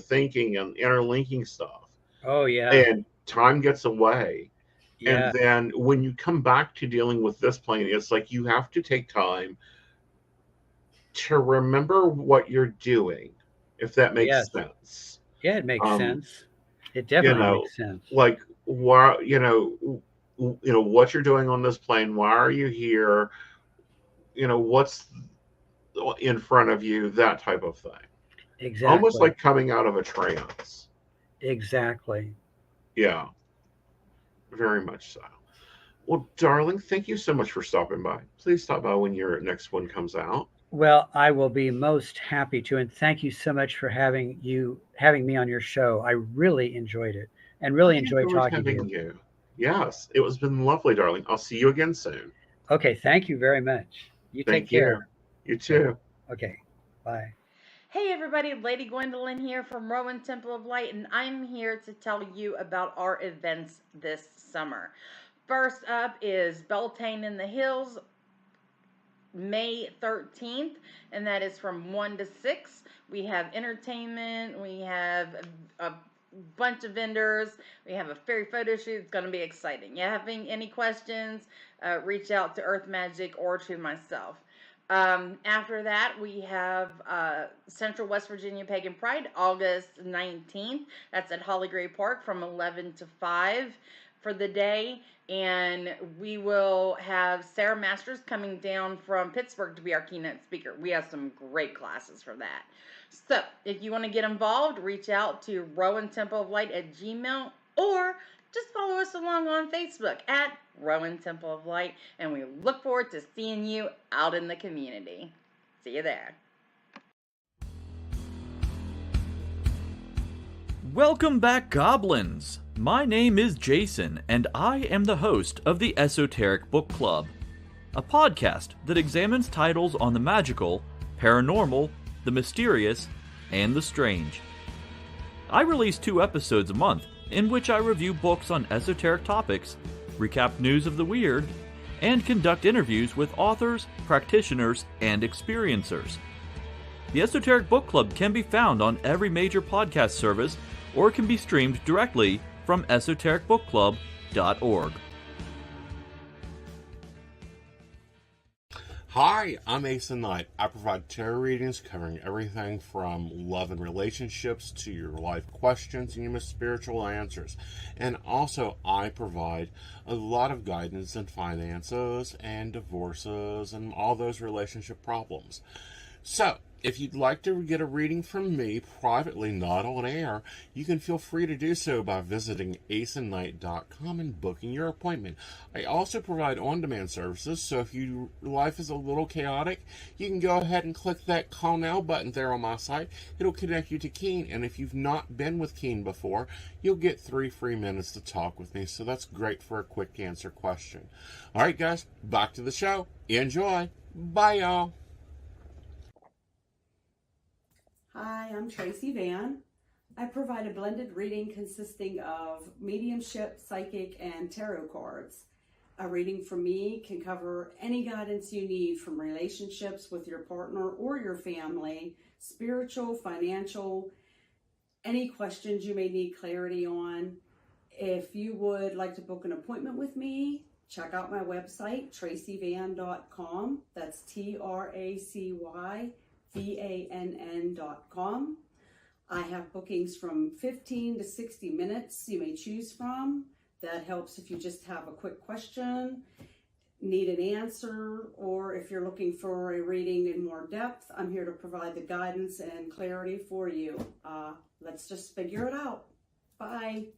thinking and interlinking stuff, Oh yeah, and time gets away. And yeah, then when you come back to dealing with this plane, it's like you have to take time to remember what you're doing, if that yes, makes sense. yeah. It makes Um, sense. It you definitely know, makes sense. like why, what you're doing on this plane, why are you here? What's in front of you, that type of thing. Almost Exactly, like coming out of a trance. exactly. Yeah, very much so. Well, darling, thank you so much for stopping by. Please stop by when your next one comes out. Well, I will be most happy to, and thank you so much for having me on your show. I really enjoyed it, and I really enjoyed enjoyed talking to you. having you. Yes, it was been lovely, darling. I'll see you again soon. Okay, thank you very much. You take Thank you. care. You Okay, too. okay, bye. Hey everybody, Lady Gwendolyn here from Rowan Temple of Light, and I'm here to tell you about our events this summer. First up is Beltane in the Hills, May 13th, and that is from 1 to 6. We have entertainment, we have a bunch of vendors, we have a fairy photo shoot. It's going to be exciting. You having any questions, reach out to Earth Magic or to myself. After that, we have Central West Virginia Pagan Pride, August 19th. That's at Holly Gray Park from 11 to 5 for the day. And we will have Sarah Masters coming down from Pittsburgh to be our keynote speaker. We have some great classes for that. So if you want to get involved, reach out to Rowan Temple of Light at Gmail, or just follow us along on Facebook at Rowan Temple of Light, and we look forward to seeing you out in the community. See you there. Welcome back, Goblins! My name is Jason, and I am the host of the Esoteric Book Club, a podcast that examines titles on the magical, paranormal, the mysterious, and the strange. I release 2 episodes a month, in which I review books on esoteric topics, recap news of the weird, and conduct interviews with authors, practitioners, and experiencers. The Esoteric Book Club can be found on every major podcast service, or can be streamed directly from esotericbookclub.org. Hi, I'm Aeson Knight. I provide tarot readings covering everything from love and relationships to your life questions and your most spiritual answers. And also, I provide a lot of guidance in finances and divorces and all those relationship problems. So, if you'd like to get a reading from me privately, not on air, you can feel free to do so by visiting aesonknight.com and booking your appointment. I also provide on-demand services, so if your life is a little chaotic, you can go ahead and click that Call Now button there on my site. It'll connect you to Keen, and if you've not been with Keen before, you'll get 3 free minutes to talk with me, so that's great for a quick answer question. All right, guys, back to the show. Enjoy. Bye, y'all. Hi, I'm Tracy Van. I provide a blended reading consisting of mediumship, psychic, and tarot cards. A reading from me can cover any guidance you need from relationships with your partner or your family, spiritual, financial, any questions you may need clarity on. If you would like to book an appointment with me, check out my website, tracyvann.com. That's TracyVann.com. I have bookings from 15 to 60 minutes you may choose from. That helps if you just have a quick question, need an answer, or if you're looking for a reading in more depth, I'm here to provide the guidance and clarity for you. Let's just figure it out. Bye.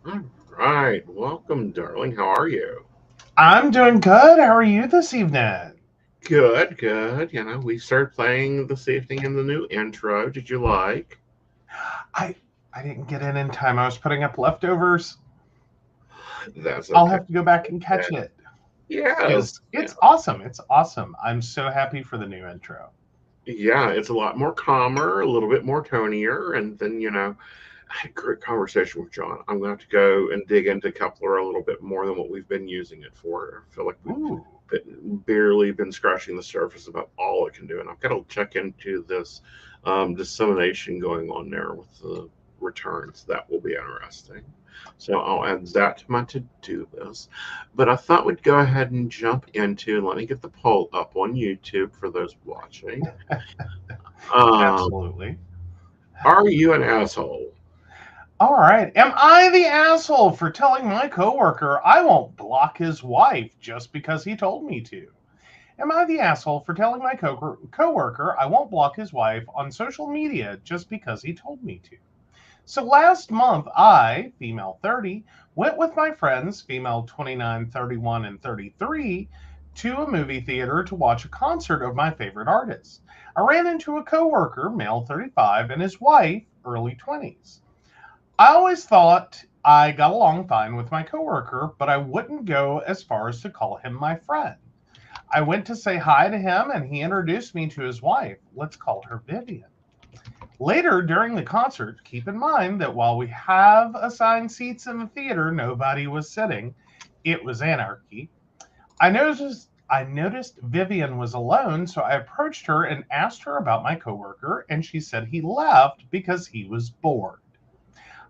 All right. Welcome, darling. How are you? I'm doing good. How are you this evening? Good, good. You know, we started playing this evening in the new intro. Did you like? I didn't get in time. I was putting up leftovers. That's I'll okay. have to go back and catch it. Yeah. It's awesome. It's awesome. I'm so happy for the new intro. Yeah, it's a lot more calmer, a little bit more tonier, and then, you know, I had a great conversation with John. I'm going to have to go and dig into Kepler a little bit more than what we've been using it for. I feel like we've barely been scratching the surface about all it can do, and I've got to check into this dissemination going on there with the returns. That will be interesting. So I'll add that to my to-do list. But I thought we'd go ahead and jump into, let me get the poll up on YouTube for those watching. Absolutely. Are you an asshole? All right. Am I the asshole for telling my coworker I won't block his wife just because he told me to? Am I the asshole for telling my coworker I won't block his wife on social media just because he told me to? So last month, I, female 30, went with my friends, female 29, 31, and 33, to a movie theater to watch a concert of my favorite artists. I ran into a coworker, male 35, and his wife, early 20s. I always thought I got along fine with my coworker, but I wouldn't go as far as to call him my friend. I went to say hi to him, and he introduced me to his wife. Let's call her Vivian. Later, during the concert, keep in mind that while we have assigned seats in the theater, nobody was sitting. It was anarchy. I noticed Vivian was alone, so I approached her and asked her about my coworker, and she said he left because he was bored.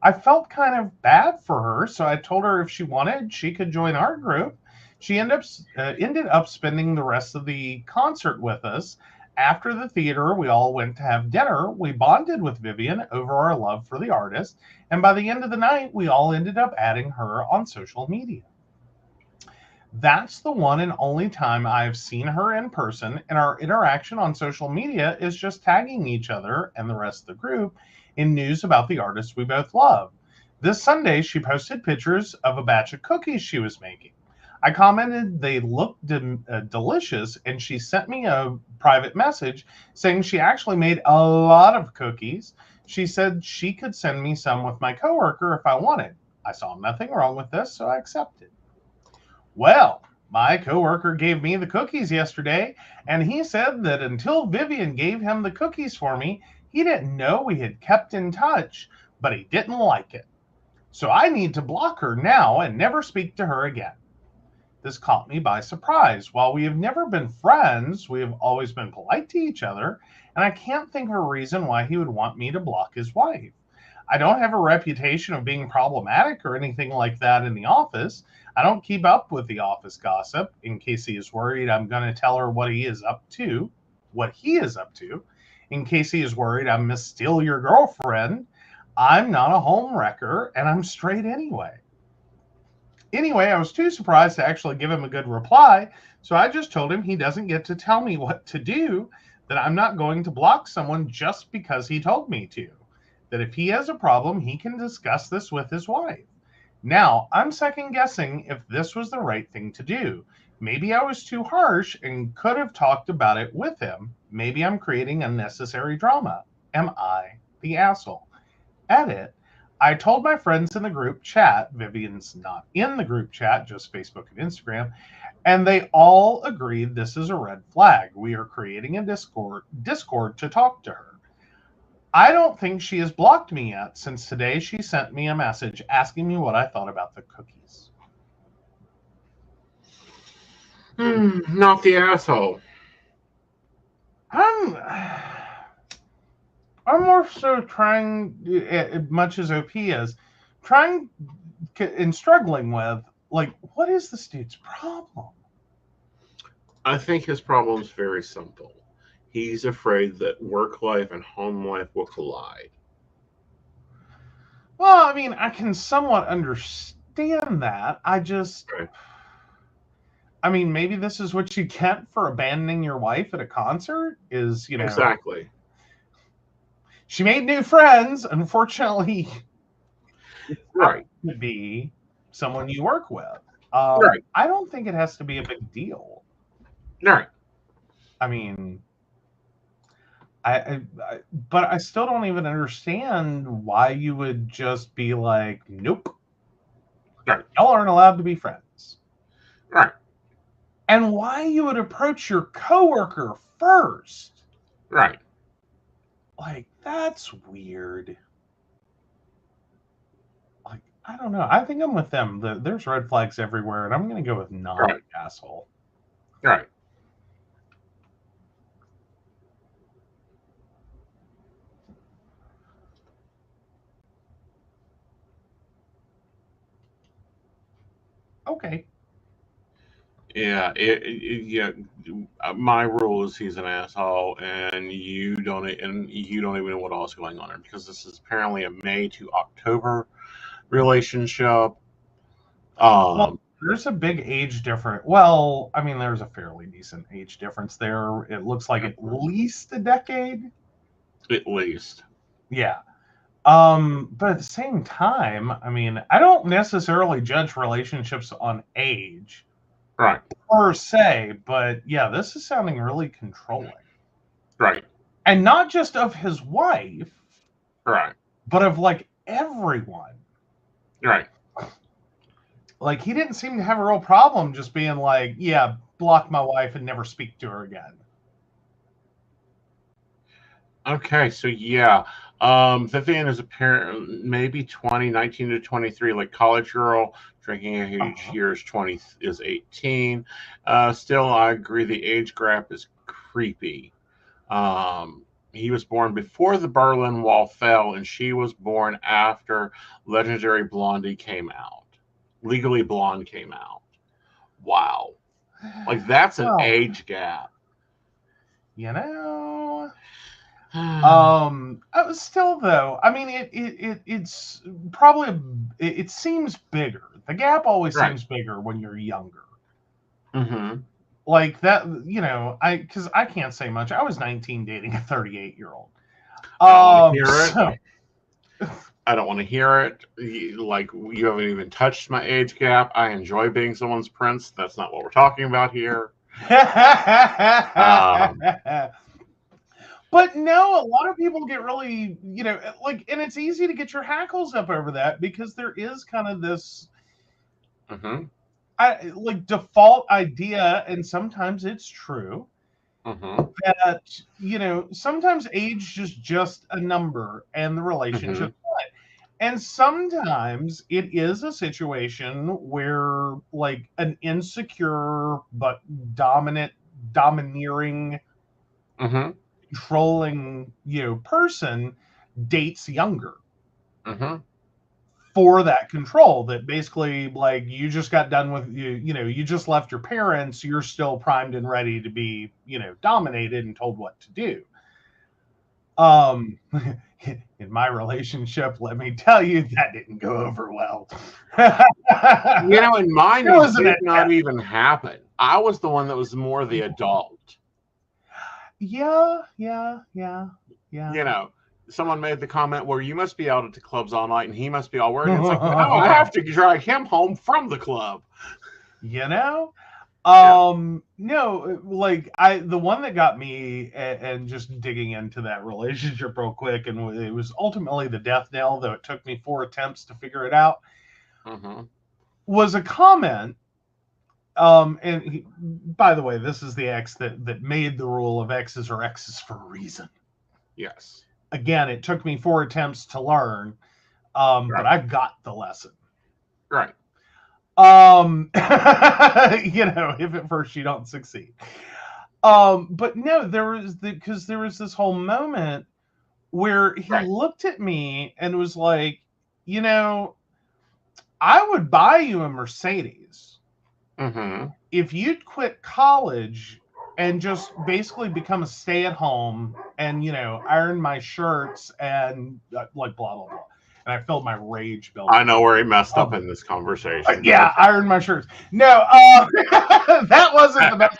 I felt kind of bad for her, so I told her if she wanted, she could join our group. She ended up spending the rest of the concert with us. After the theater, we all went to have dinner. We bonded with Vivian over our love for the artist, and by the end of the night, we all ended up adding her on social media. That's the one and only time I've seen her in person, and our interaction on social media is just tagging each other and the rest of the group in news about the artists we both love. This Sunday, she posted pictures of a batch of cookies she was making. I commented they looked delicious, and she sent me a private message saying she actually made a lot of cookies. She said she could send me some with my coworker if I wanted. I saw nothing wrong with this, so I accepted. Well, my coworker gave me the cookies yesterday, and he said that until Vivian gave him the cookies for me, he didn't know we had kept in touch, but he didn't like it. So I need to block her now and never speak to her again. This caught me by surprise. While we have never been friends, we have always been polite to each other, and I can't think of a reason why he would want me to block his wife. I don't have a reputation of being problematic or anything like that in the office. I don't keep up with the office gossip in case he is worried I'm going to tell her what he is up to. In case he is worried I'm going to steal your girlfriend. I'm not a home wrecker, and I'm straight anyway. Anyway, I was too surprised to actually give him a good reply, so I just told him he doesn't get to tell me what to do, that I'm not going to block someone just because he told me to, that if he has a problem, he can discuss this with his wife. Now, I'm second guessing if this was the right thing to do. Maybe I was too harsh and could have talked about it with him. Maybe I'm creating unnecessary drama. Am I the asshole? Edit. I told my friends in the group chat, Vivian's not in the group chat, just Facebook and Instagram, and they all agreed this is a red flag. We are creating a Discord to talk to her. I don't think she has blocked me yet, since today she sent me a message asking me what I thought about the cookies. Not the asshole. I'm more so trying, as much as OP is, trying and struggling with, like, what is this dude's problem? I think his problem is very simple. He's afraid that work life and home life will collide. Well, I mean, I can somewhat understand that. Right. I mean, maybe this is what you get for abandoning your wife at a concert, is, Exactly. She made new friends. Unfortunately, Right. to be someone you work with. Right. I don't think it has to be a big deal. Right. I mean, but I still don't even understand why you would just be like, nope. Right. Y'all aren't allowed to be friends. Right. And why you would approach your coworker first. Right. Like, that's weird. Like, I don't know. I think I'm with them. There's red flags everywhere, and I'm going to go with not Right. asshole. Right. Okay. Yeah. Yeah. My rule is he's an asshole, and you don't even know what else is going on there, because this is apparently a May to October relationship. Well, there's a big age difference. Well, I mean, there's a fairly decent age difference there. It looks like at least a decade. At least. Yeah. But at the same time, I mean, I don't necessarily judge relationships on age. Right. Per se, but yeah, this is sounding really controlling. Right. And not just of his wife. Right. But of, like, everyone. Right. Like, he didn't seem to have a real problem just being like, yeah, block my wife and never speak to her again. Okay, so yeah. Vivian is apparently maybe 19 to 23, like college girl. Drinking age here is 18. Still, I agree the age gap is creepy. He was born before the Berlin Wall fell, and she was born after Legendary Blondie came out. Legally Blonde came out. Wow. Like, that's an Well, age gap. you know. Still though, I mean, it's probably it seems bigger. The gap always Right. seems bigger when you're younger. Mm-hmm. Like that, because I can't say much. I was 19 dating a 38-year-old. I don't want to hear So it. I don't want to hear it. Like, you haven't even touched my age gap. I enjoy being someone's prince. That's not what we're talking about here. But no, a lot of people get really, like, and it's easy to get your hackles up over that because there is kind of this like default idea, and sometimes it's true, that sometimes age is just a number and the relationship. And sometimes it is a situation where, like, an insecure but domineering, controlling, person dates younger for that control. That basically, like, you just got done with you just left your parents. You're still primed and ready to be, dominated and told what to do. In my relationship, let me tell you, that didn't go over well. In mine, it did not even happen. I was the one that was more the adult. Yeah. Someone made the comment where you must be out at the clubs all night and he must be all worried. It's like, no, I have to drag him home from the club. No, like, the one that got me, and just digging into that relationship real quick, and it was ultimately the death knell, though it took me 4 attempts to figure it out, was a comment. And by the way, this is the ex that made the rule of X's are X's for a reason. Yes. Again, it took me 4 attempts to learn, but I got the lesson. Right. If at first you don't succeed. But no, there was this whole moment where he looked at me and was like, I would buy you a Mercedes if you'd quit college and just basically become a stay-at-home and, iron my shirts and like blah, blah, blah. And I felt my rage build. I know where he messed up in this conversation. Iron my shirts. No, that wasn't the best.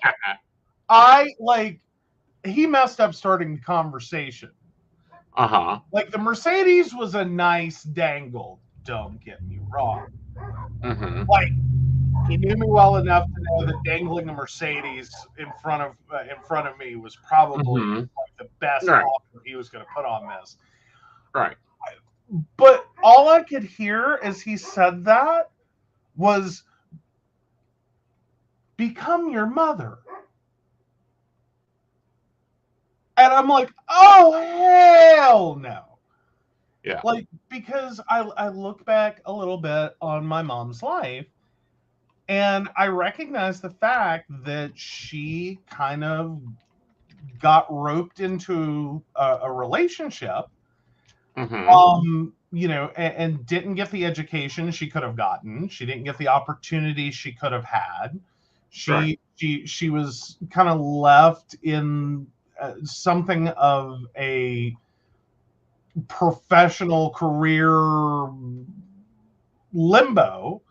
He messed up starting the conversation. Like, the Mercedes was a nice dangle. Don't get me wrong. Like, he knew me well enough to know that dangling a Mercedes in front of me was probably like the best offer he was going to put on this. Right. But all I could hear as he said that was, become your mother. And I'm like, oh, hell no. Yeah. Like, because I look back a little bit on my mom's life, and I recognize the fact that she kind of got roped into a relationship, and didn't get the education she could have gotten. She didn't get the opportunity she could have had. She was kind of left in something of a professional career limbo.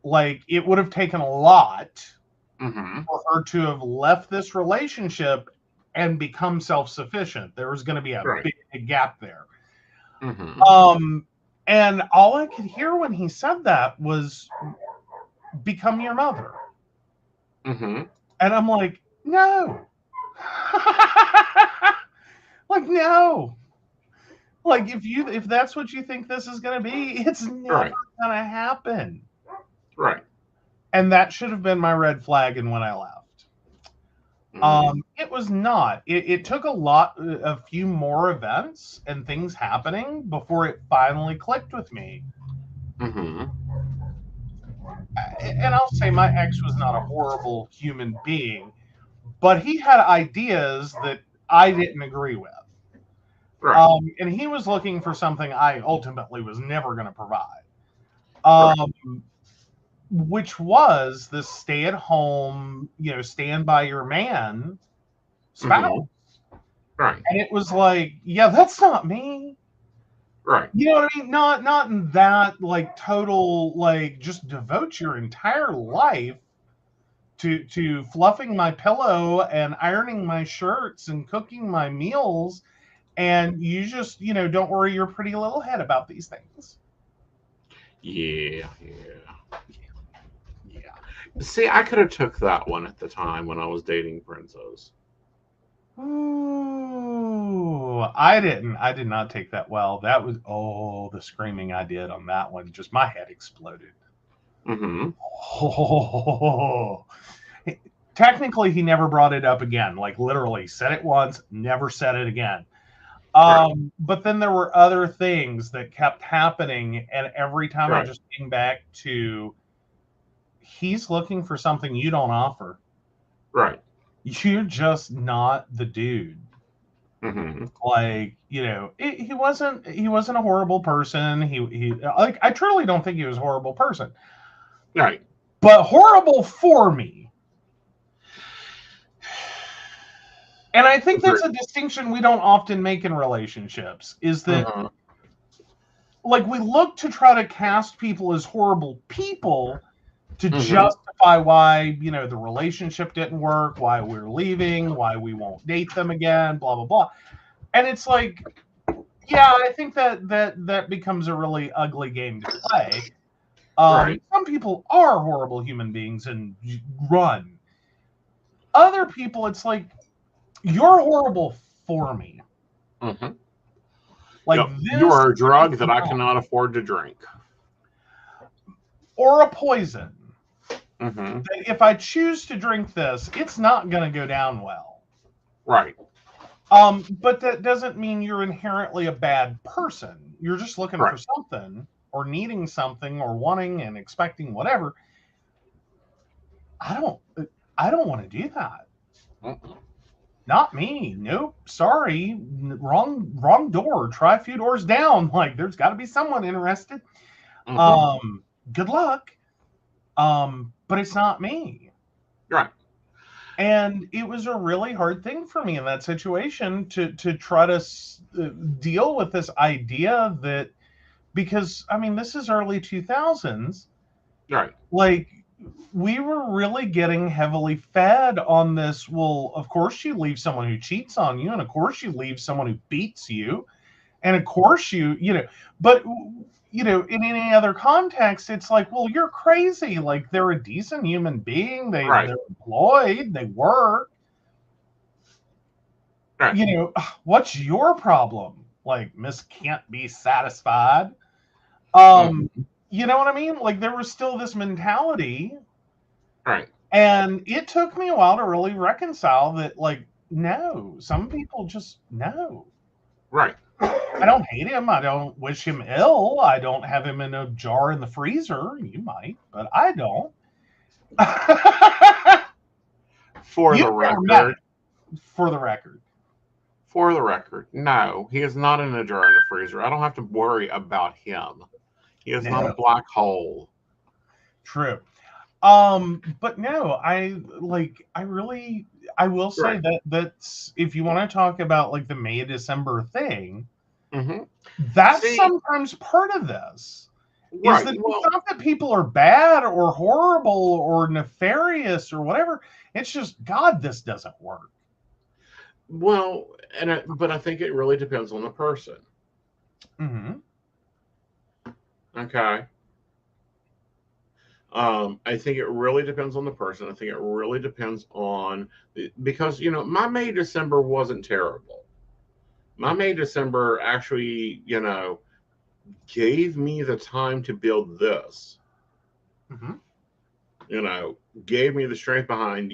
Like, it would have taken a lot for her to have left this relationship and become self-sufficient. There was going to be a big gap there. And all I could hear when he said that was, become your mother. And I'm like, no. Like, no. Like, if that's what you think this is going to be, it's never going to happen. Right. And that should have been my red flag. And when I left, it was not. It took a few more events and things happening before it finally clicked with me. And I'll say my ex was not a horrible human being, but he had ideas that I didn't agree with. Right. And he was looking for something I ultimately was never going to provide. which was the stay-at-home, stand by your man spouse. Right. And it was like, yeah, that's not me. Right. You know what I mean? Not in that like total, like, just devote your entire life to fluffing my pillow and ironing my shirts and cooking my meals, and you just, don't worry your pretty little head about these things. Yeah. See, I could have took that one at the time when I was dating Princess. Ooh, I didn't. I did not take that well. That was, the screaming I did on that one. Just my head exploded. Mm-hmm. Oh. Technically, he never brought it up again. Like, literally, said it once, never said it again. But then there were other things that kept happening, and every time I just came back to, he's looking for something you don't offer. Right. You're just not the dude. Mm-hmm. Like, he wasn't a horrible person. He like, I truly don't think he was a horrible person. Right. But horrible for me. And I think that's a distinction we don't often make in relationships, is that like, we look to try to cast people as horrible people to justify why, the relationship didn't work, why we're leaving, why we won't date them again, blah, blah, blah. And it's like, yeah, I think that becomes a really ugly game to play. Some people are horrible human beings and run. Other people, it's like, you're horrible for me. Mm-hmm. Like, you are a drug that I cannot afford to drink. Or a poison. Mm-hmm. That if I choose to drink this, it's not going to go down well. Right. But that doesn't mean you're inherently a bad person. You're just looking for something, or needing something, or wanting and expecting whatever. I don't want to do that. Mm-mm. Not me. Nope. Sorry. Wrong door. Try a few doors down. Like, there's got to be someone interested. Mm-hmm. Good luck. But it's not me. Right. And it was a really hard thing for me in that situation to try to deal with this idea that, because, I mean, this is early 2000s. Right. Like, we were really getting heavily fed on this. Well, of course you leave someone who cheats on you, and of course you leave someone who beats you, and of course but in any other context, it's like, well, you're crazy. Like, they're a decent human being. They're employed. They work. Right. What's your problem? Like, Miss can't be satisfied. You know what I mean? Like, there was still this mentality. Right. And it took me a while to really reconcile that, like, no, some people just, no. Right. I don't hate him. I don't wish him ill. I don't have him in a jar in the freezer. You might, but I don't. For the record, no, he is not in a jar in the freezer. I don't have to worry about him. He is not a black hole. True. But no, I will say that's, if you want to talk about like the May December thing, that's sometimes part of this. Is that it's not that people are bad or horrible or nefarious or whatever. It's just, God, this doesn't work. Well, but I think it really depends on the person. Okay. I think it really depends on the person. I think it really depends on, because, my May December wasn't terrible. My May December actually, gave me the time to build this. Gave me the strength behind,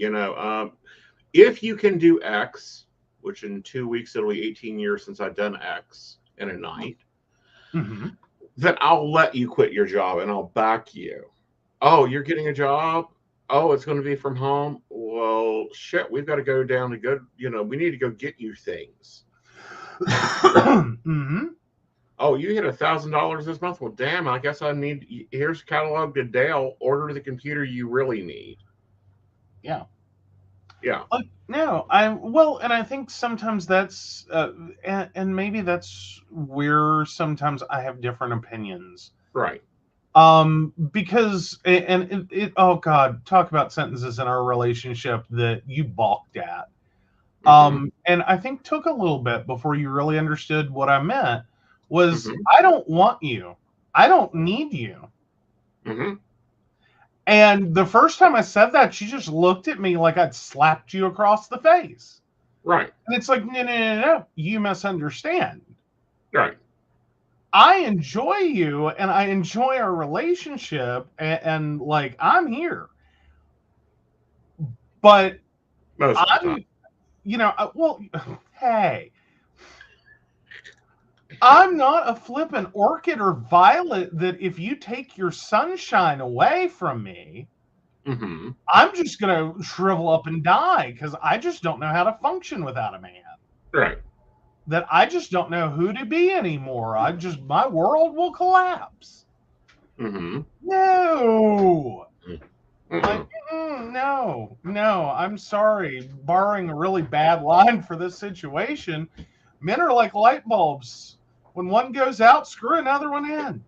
if you can do X, which in 2 weeks, it'll be 18 years since I've done X in a night, then I'll let you quit your job and I'll back you. Oh, you're getting a job? Oh, it's going to be from home? Well, shit, we've got to go down to we need to go get you things. Oh, you hit $1,000 this month. Well, damn, I guess I need. Here's a catalog to Dale. Order the computer you really need. Yeah. Yeah. No, and I think sometimes that's, and maybe that's where sometimes I have different opinions. Right. Because, and oh God, talk about sentences in our relationship that you balked at. And I think took a little bit before you really understood what I meant was I don't want you. I don't need you. And the first time I said that, she just looked at me like I'd slapped you across the face. Right. And it's like, no, you misunderstand. Right. I enjoy you and I enjoy our relationship and like I'm here. But Most of the time. Hey, I'm not a flippin' orchid or violet that if you take your sunshine away from me, I'm just going to shrivel up and die because I just don't know how to function without a man. Right. That I just don't know who to be anymore. My world will collapse. No. Like, no, I'm sorry. Borrowing a really bad line for this situation, men are like light bulbs. When one goes out, screw another one in.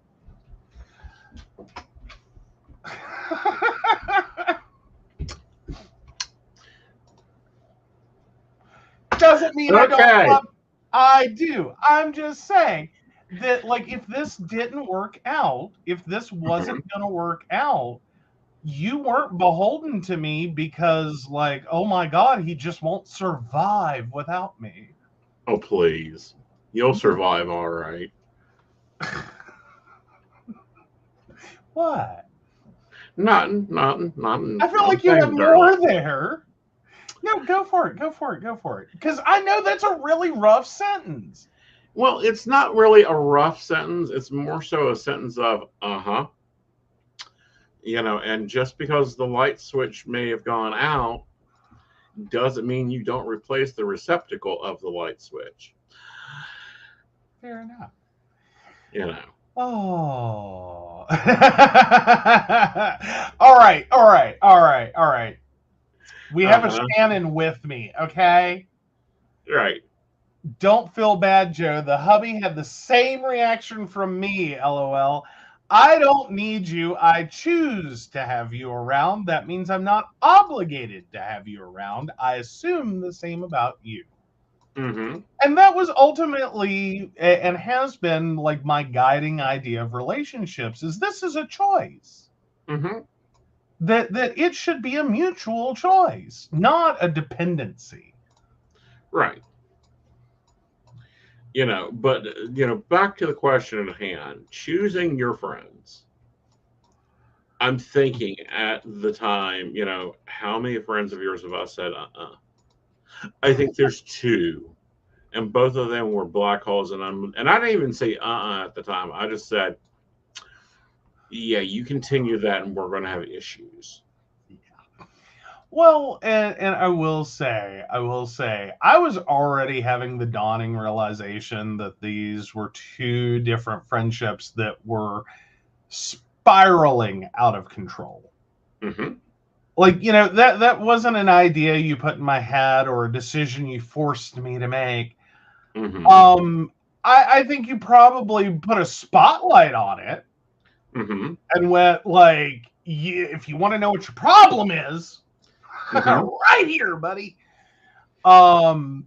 Doesn't mean I don't love. I do. I'm just saying that, like, if this didn't work out, if this wasn't going to work out, you weren't beholden to me because, like, oh my God, he just won't survive without me. Oh, please. You'll survive all right. What? Nothing. I feel like you have more there. No, go for it. Because I know that's a really rough sentence. Well, it's not really a rough sentence. It's more so a sentence of, and just because the light switch may have gone out doesn't mean you don't replace the receptacle of the light switch. Fair enough. Oh. All right. We have a Shannon with me, okay? Right. Don't feel bad, Joe. The hubby had the same reaction from me, LOL. I don't need you. I choose to have you around. That means I'm not obligated to have you around. I assume the same about you. And that was ultimately, and has been, like, my guiding idea of relationships, is this is a choice. That it should be a mutual choice, not a dependency. Right. But, back to the question at hand, choosing your friends. I'm thinking at the time, how many friends of yours have I said, I think there's two, and both of them were black holes, and I didn't even say at the time. I just said, yeah, you continue that, and we're going to have issues. Yeah. Well, and I will say, I was already having the dawning realization that these were two different friendships that were spiraling out of control. Like, that wasn't an idea you put in my head or a decision you forced me to make. I think you probably put a spotlight on it and went, like, if you want to know what your problem is, right here, buddy. And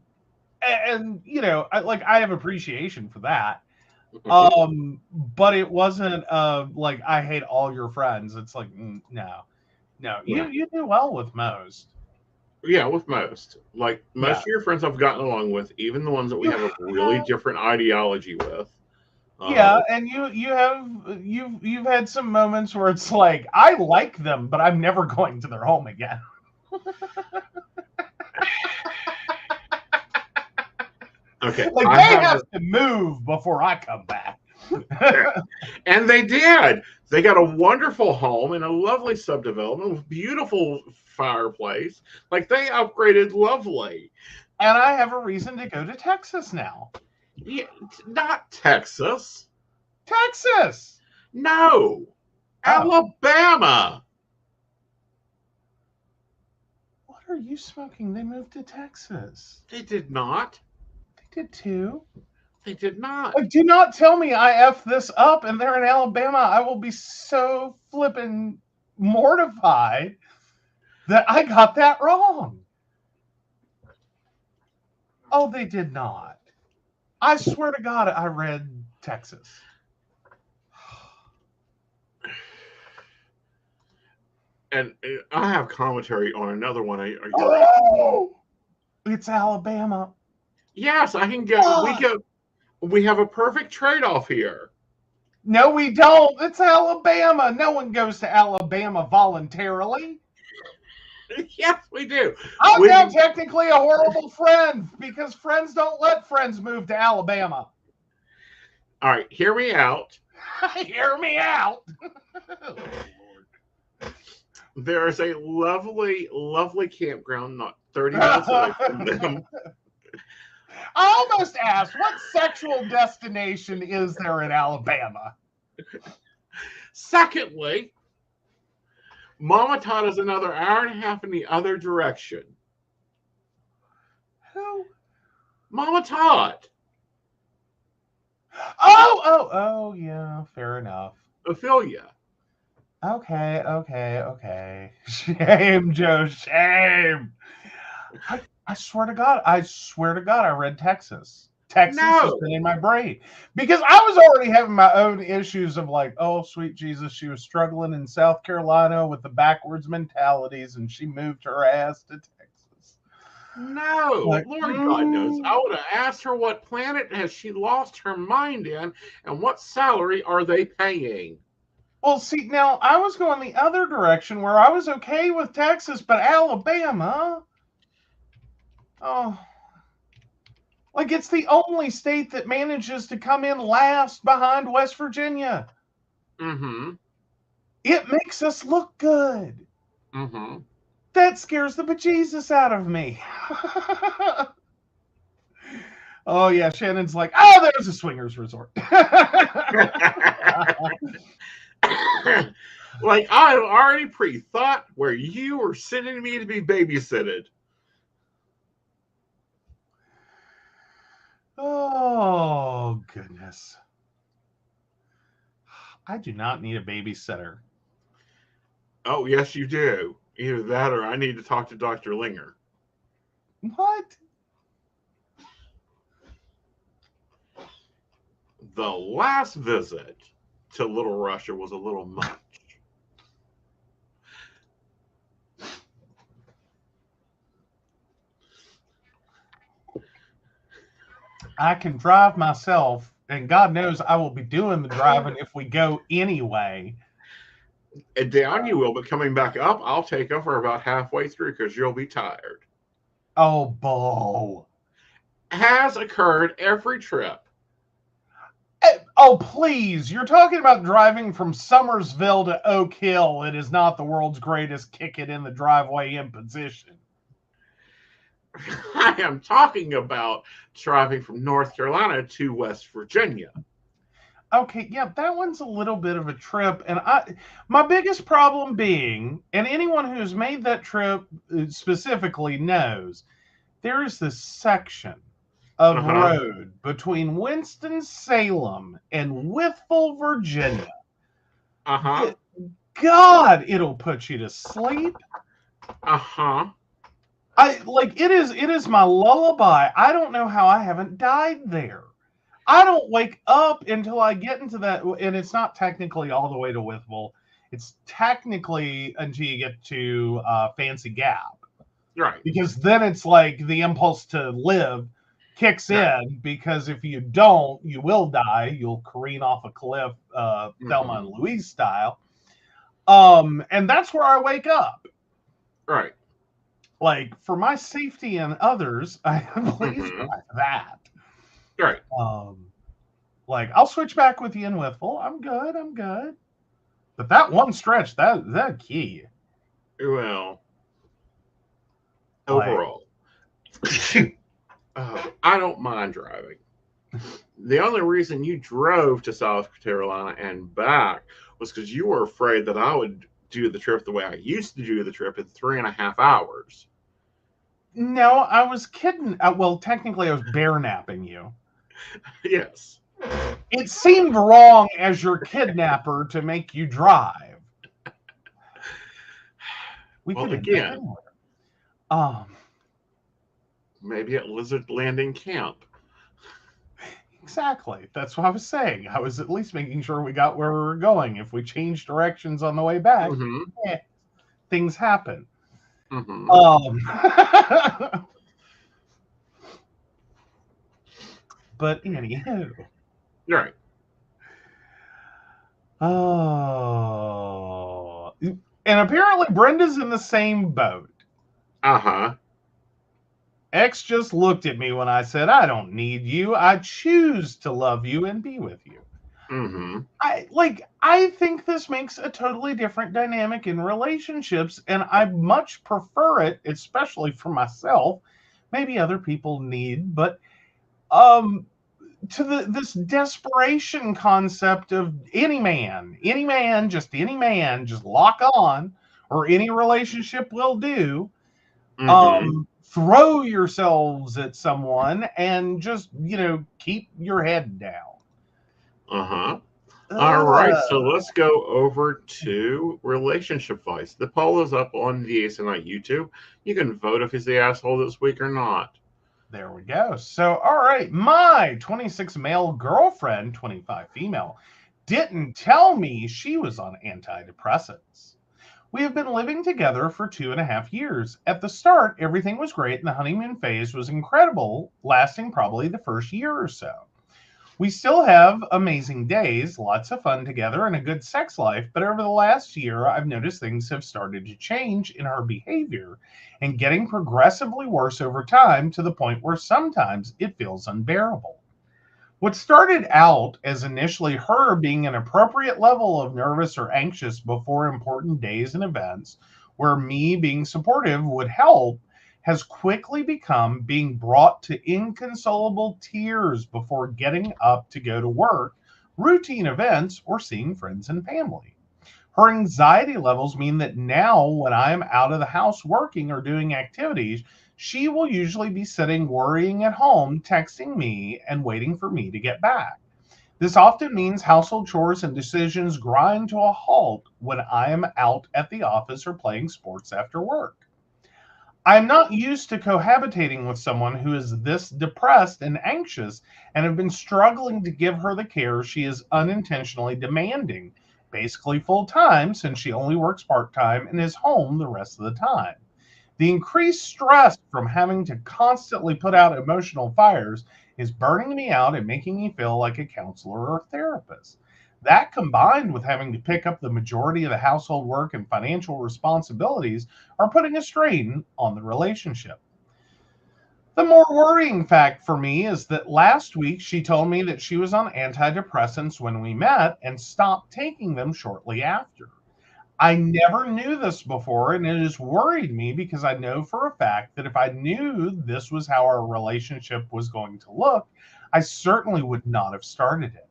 I have appreciation for that. But it wasn't like I hate all your friends. It's like, no. You do well with most. Yeah, with most. Like, most of your friends I've gotten along with, even the ones that we have a really different ideology with. And you've had some moments where it's like, I like them, but I'm never going to their home again. Okay. Like, they have to move before I come back. And they did. They got a wonderful home in a lovely subdevelopment with beautiful fireplace. Like, they upgraded lovely. And I have a reason to go to Texas now. Yeah, not Texas. Texas. No. Alabama. What are you smoking? They moved to Texas. They did not. They did too. They did not. Like, do not tell me I F this up and they're in Alabama. I will be so flippin' mortified that I got that wrong. Oh, they did not. I swear to God, I read Texas. And I have commentary on another one. Are you ready? Oh, it's Alabama. Yes, I can get. We have a perfect trade-off here. No, we don't. It's Alabama. No one goes to Alabama voluntarily. Yes, we do. I'm now technically a horrible friend because friends don't let friends move to Alabama. All right, hear me out. Hear me out. There is a lovely, lovely campground not 30 minutes away from them. I almost asked, what sexual destination is there in Alabama? Secondly, Mama Todd is another hour and a half in the other direction. Who? Mama Todd. Oh, yeah, fair enough. Ophelia. Okay. Shame, Joe, shame. I swear to God, I read Texas. Texas has been in my brain because I was already having my own issues of like, oh, sweet Jesus, she was struggling in South Carolina with the backwards mentalities and she moved her ass to Texas. No, like, Lord God knows. I would have asked her what planet has she lost her mind in and what salary are they paying? Well, see, now I was going the other direction where I was okay with Texas, but Alabama, oh, like it's the only state that manages to come in last behind West Virginia. Mm-hmm. It makes us look good. Mm-hmm. That scares the bejesus out of me. Oh, yeah, Shannon's like, oh, there's a swingers resort. Like I have already pre-thought where you were sending me to be babysitted. Oh, goodness. I do not need a babysitter. Oh, yes, you do. Either that or I need to talk to Dr. Linger. What? The last visit to Little Russia was a little much. I can drive myself, and God knows I will be doing the driving if we go anyway. And down you will, but coming back up, I'll take over about halfway through because you'll be tired. Oh, bull. Has occurred every trip. Oh, please. You're talking about driving from Summersville to Oak Hill. It is not the world's greatest kick it in the driveway imposition. I am talking about driving from North Carolina to West Virginia. Okay, yeah, that one's a little bit of a trip. And my biggest problem being, and anyone who's made that trip specifically knows, there is this section of road between Winston-Salem and Wytheville, Virginia. God, it'll put you to sleep. It is my lullaby. I don't know how I haven't died there. I don't wake up until I get into that, and it's not technically all the way to Wytheville. It's technically until you get to Fancy Gap. Right. Because then it's like the impulse to live kicks in, because if you don't, you will die. You'll careen off a cliff, Thelma and Louise style. And that's where I wake up. Right. Like, for my safety and others, I am pleased with that. Right. Like, I'll switch back with you in Wytheville. I'm good. But that one stretch, that key. Well, overall, I don't mind driving. The only reason you drove to South Carolina and back was because you were afraid that I would do the trip the way I used to do the trip in 3.5 hours. No, I was kidding. Well, technically, I was bear napping you. Yes. It seemed wrong as your kidnapper to make you drive. We Well, could again, maybe at Lizard Landing Camp. Exactly. That's what I was saying. I was at least making sure we got where we were going. If we changed directions on the way back, things happen. But anywho. Right. Oh. And apparently Brenda's in the same boat. Uh-huh. X just looked at me when I said, I don't need you. I choose to love you and be with you. I think this makes a totally different dynamic in relationships, and I much prefer it, especially for myself. Maybe other people need, but to this desperation concept of any man, just lock on, or any relationship will do. Throw yourselves at someone and just, keep your head down. All right, so let's go over to relationship advice. The poll is up on the Aeson Knight YouTube. You can vote if he's the asshole this week or not. There we go. So, all right, my 26 male girlfriend, 25 female, didn't tell me she was on antidepressants. We have been living together for 2.5 years. At the start, everything was great and the honeymoon phase was incredible, lasting probably the first year or so. We still have amazing days, lots of fun together, and a good sex life, but over the last year, I've noticed things have started to change in her behavior and getting progressively worse over time to the point where sometimes it feels unbearable. What started out as initially her being an appropriate level of nervous or anxious before important days and events, where me being supportive would help, has quickly become being brought to inconsolable tears before getting up to go to work, routine events, or seeing friends and family. Her anxiety levels mean that now when I am out of the house working or doing activities, she will usually be sitting worrying at home, texting me and waiting for me to get back. This often means household chores and decisions grind to a halt when I am out at the office or playing sports after work. I'm not used to cohabitating with someone who is this depressed and anxious and have been struggling to give her the care she is unintentionally demanding, basically full time since she only works part time and is home the rest of the time. The increased stress from having to constantly put out emotional fires is burning me out and making me feel like a counselor or a therapist. That, combined with having to pick up the majority of the household work and financial responsibilities, are putting a strain on the relationship. The more worrying fact for me is that last week she told me that she was on antidepressants when we met and stopped taking them shortly after. I never knew this before, and it has worried me because I know for a fact that if I knew this was how our relationship was going to look, I certainly would not have started it.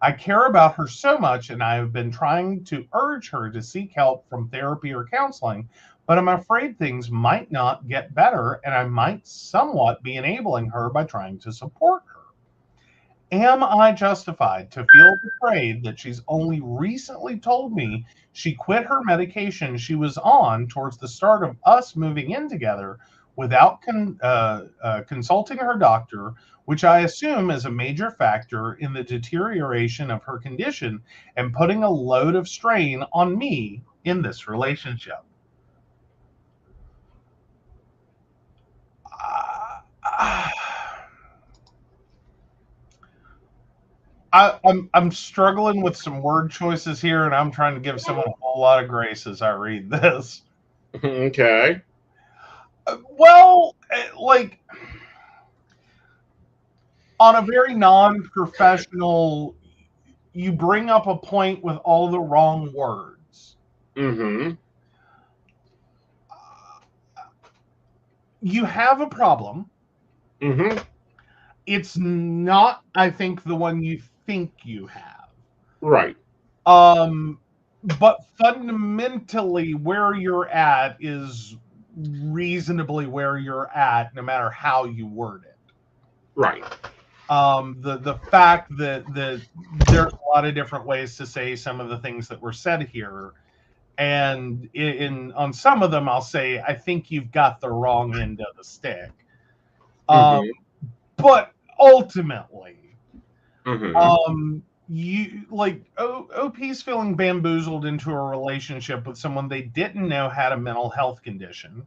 I care about her so much, and I have been trying to urge her to seek help from therapy or counseling, but I'm afraid things might not get better, and I might somewhat be enabling her by trying to support her. Am I justified to feel betrayed that she's only recently told me she quit her medication she was on towards the start of us moving in together without consulting her doctor, which I assume is a major factor in the deterioration of her condition and putting a load of strain on me in this relationship? I'm struggling with some word choices here, and I'm trying to give someone a whole lot of grace as I read this. Okay. Well, like, on a very non-professional, you bring up a point with all the wrong words. You have a problem. it's not, I think, the one you think you have. Right. But fundamentally, where you're at is reasonably where you're at, no matter how you word it. Right. The fact that there's a lot of different ways to say some of the things that were said here, and on some of them, I'll say I think you've got the wrong end of the stick. But ultimately, you like OP's feeling bamboozled into a relationship with someone they didn't know had a mental health condition,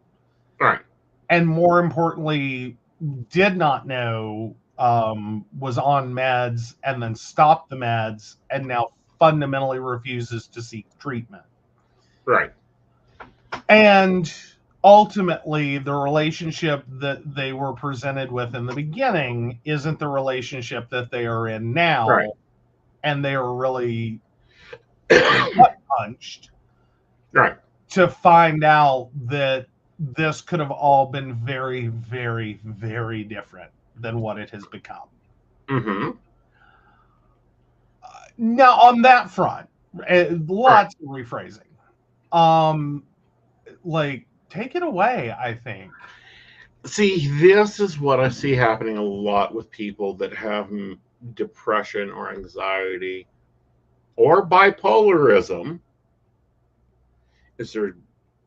right, and more importantly, did not know was on meds and then stopped the meds and now fundamentally refuses to seek treatment. Right. And ultimately, the relationship that they were presented with in the beginning isn't the relationship that they are in now. Right. And they are really punched to find out that this could have all been very, very, very different than what it has become. Now, on that front, lots of rephrasing. Like, take it away, I think. See, this is what I see happening a lot with people that have depression or anxiety or bipolarism. Is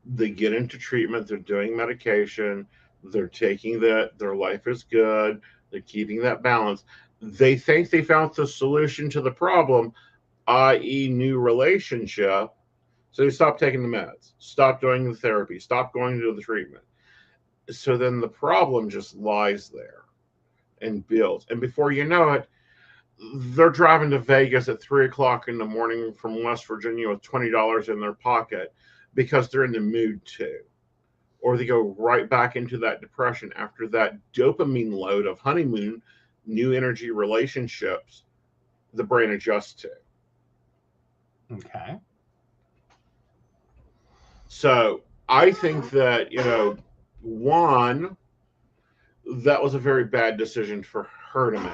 they get into treatment, they're doing medication, they're taking that, their life is good, they're keeping that balance. They think they found the solution to the problem, i.e. new relationship. So they stop taking the meds, stop doing the therapy, stop going to the treatment. So then the problem just lies there and builds. And before you know it, they're driving to Vegas at 3:00 in the morning from West Virginia with $20 in their pocket because they're in the mood to. Or they go right back into that depression after that dopamine load of honeymoon, new energy relationships the brain adjusts to. Okay. So I think that, one, that was a very bad decision for her to make.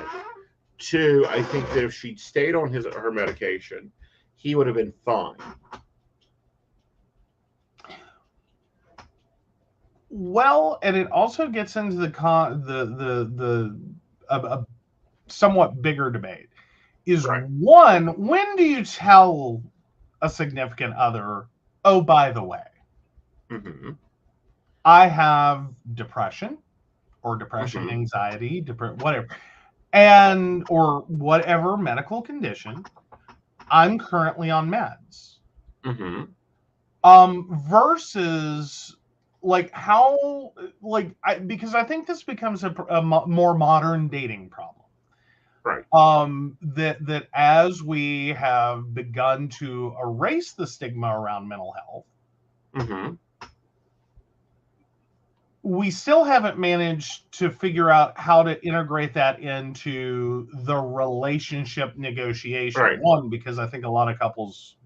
Two, I think that if she'd stayed on her medication, he would have been fine. Well, and it also gets into the somewhat bigger debate. Is one, when do you tell a significant other, oh, by the way, I have depression or depression, anxiety, whatever, and or whatever medical condition, I'm currently on meds. Versus like how, like, because I think this becomes a more modern dating problem. Right. That as we have begun to erase the stigma around mental health, we still haven't managed to figure out how to integrate that into the relationship negotiation. Right. One, because I think a lot of couples,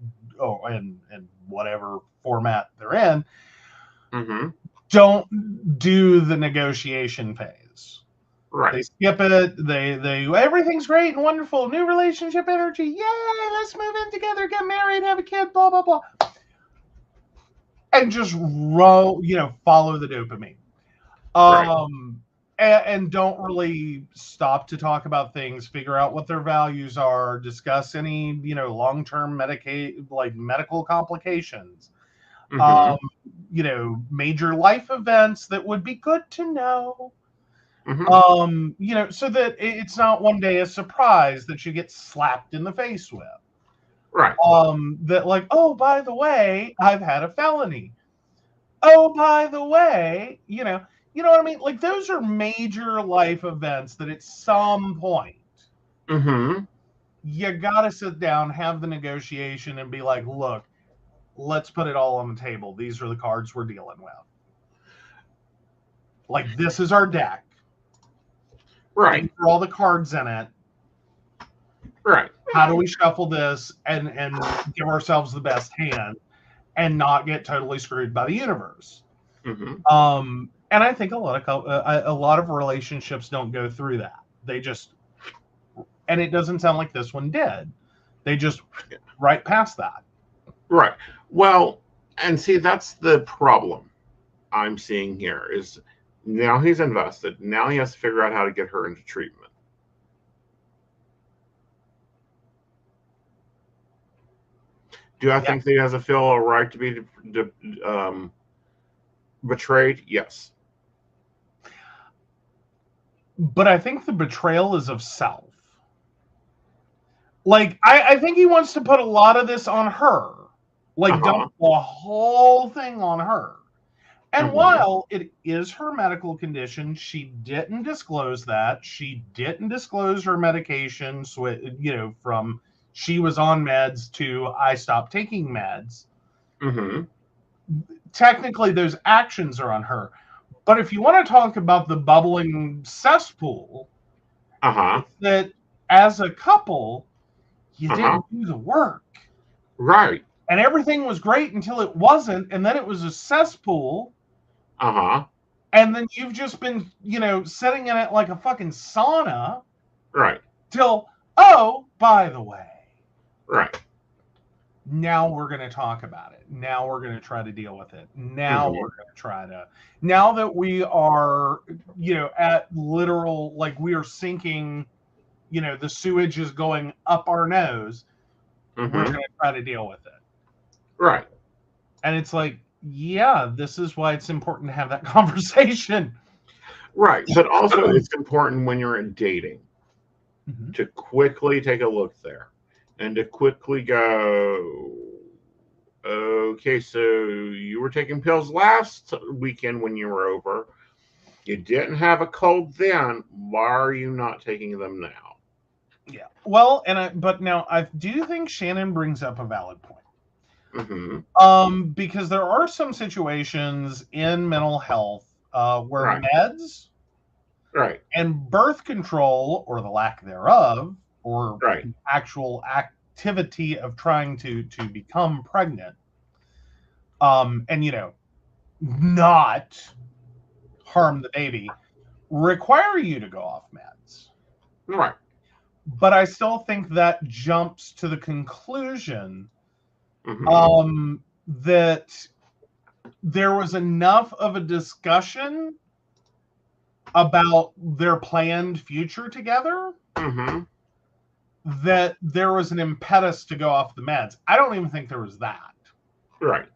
in whatever format they're in, don't do the negotiation phase. Right. They skip it. They everything's great and wonderful. New relationship energy. Yay! Let's move in together, get married, have a kid. Blah blah blah. And just follow the dopamine. And don't really stop to talk about things, figure out what their values are, discuss any long-term medical complications, major life events that would be good to know. So that it's not one day a surprise that you get slapped in the face with. Right. That like, oh, by the way, I've had a felony. Oh, by the way, you know what I mean? Like, those are major life events that at some point, you gotta sit down, have the negotiation, and be like, look, let's put it all on the table. These are the cards we're dealing with. Like, this is our deck. Right. These are all the cards in it. Right. How do we shuffle this and give ourselves the best hand and not get totally screwed by the universe? And I think a lot of relationships don't go through that. They just, and it doesn't sound like this one did. They just right past that. Right. Well, and see, that's the problem I'm seeing here is now he's invested. Now he has to figure out how to get her into treatment. Do I think that he has a right to be betrayed? Yes. But I think the betrayal is of self. Like, I think he wants to put a lot of this on her. Like, dump the whole thing on her. And while it is her medical condition, she didn't disclose that. She didn't disclose her medication, from she was on meds to I stopped taking meds. Technically, those actions are on her. But if you want to talk about the bubbling cesspool, that as a couple, you didn't do the work. Right. And everything was great until it wasn't. And then it was a cesspool. And then you've just been, sitting in it like a fucking sauna. Right. Till, oh, by the way. Right. Now we're going to talk about it. Now we're going to try to deal with it. Now we're going to try to, now that we are, at literal, like we are sinking, the sewage is going up our nose. We're going to try to deal with it. Right. And it's like, yeah, this is why it's important to have that conversation. Right. But also it's important when you're in dating to quickly take a look there and to quickly go, okay, so you were taking pills last weekend when you were over. You didn't have a cold then. Why are you not taking them now? Yeah. Well, but now I do think Shannon brings up a valid point. Because there are some situations in mental health where meds and birth control, or the lack thereof, or actual activity of trying to become pregnant, and not harm the baby, require you to go off meds. Right. But I still think that jumps to the conclusion that there was enough of a discussion about their planned future together that there was an impetus to go off the meds. I don't even think there was that. Right.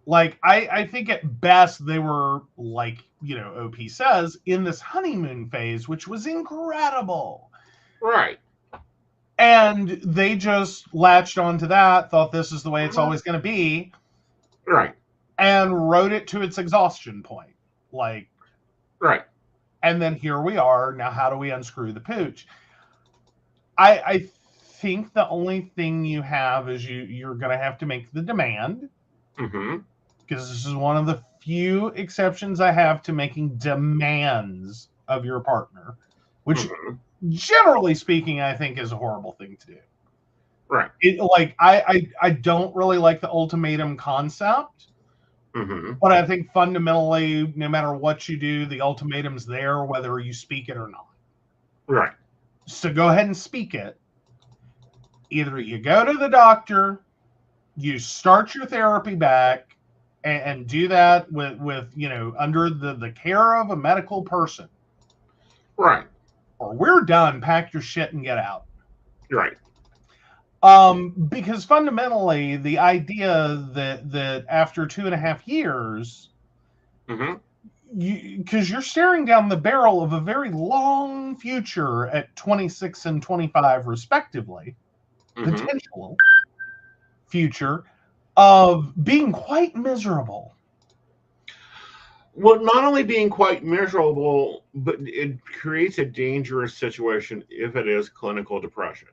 Like, I think at best they were, like, OP says, in this honeymoon phase, which was incredible. Right. And they just latched onto that, thought this is the way it's always going to be. Right. And rode it to its exhaustion point. Like, right. And then here we are. Now, how do we unscrew the pooch? I think the only thing you have is you're going to have to make the demand. Because this is one of the few exceptions I have to making demands of your partner, which generally speaking, I think is a horrible thing to do. Right. I don't really like the ultimatum concept, but I think fundamentally, no matter what you do, the ultimatum's there, whether you speak it or not. Right. So go ahead and speak it. Either you go to the doctor, you start your therapy back, and do that with under the care of a medical person. Right. Or we're done, pack your shit and get out. Right. Because fundamentally, the idea that after 2.5 years, because you're staring down the barrel of a very long future at 26 and 25 respectively, potential future of being quite miserable. Well, not only being quite miserable, but it creates a dangerous situation if it is clinical depression.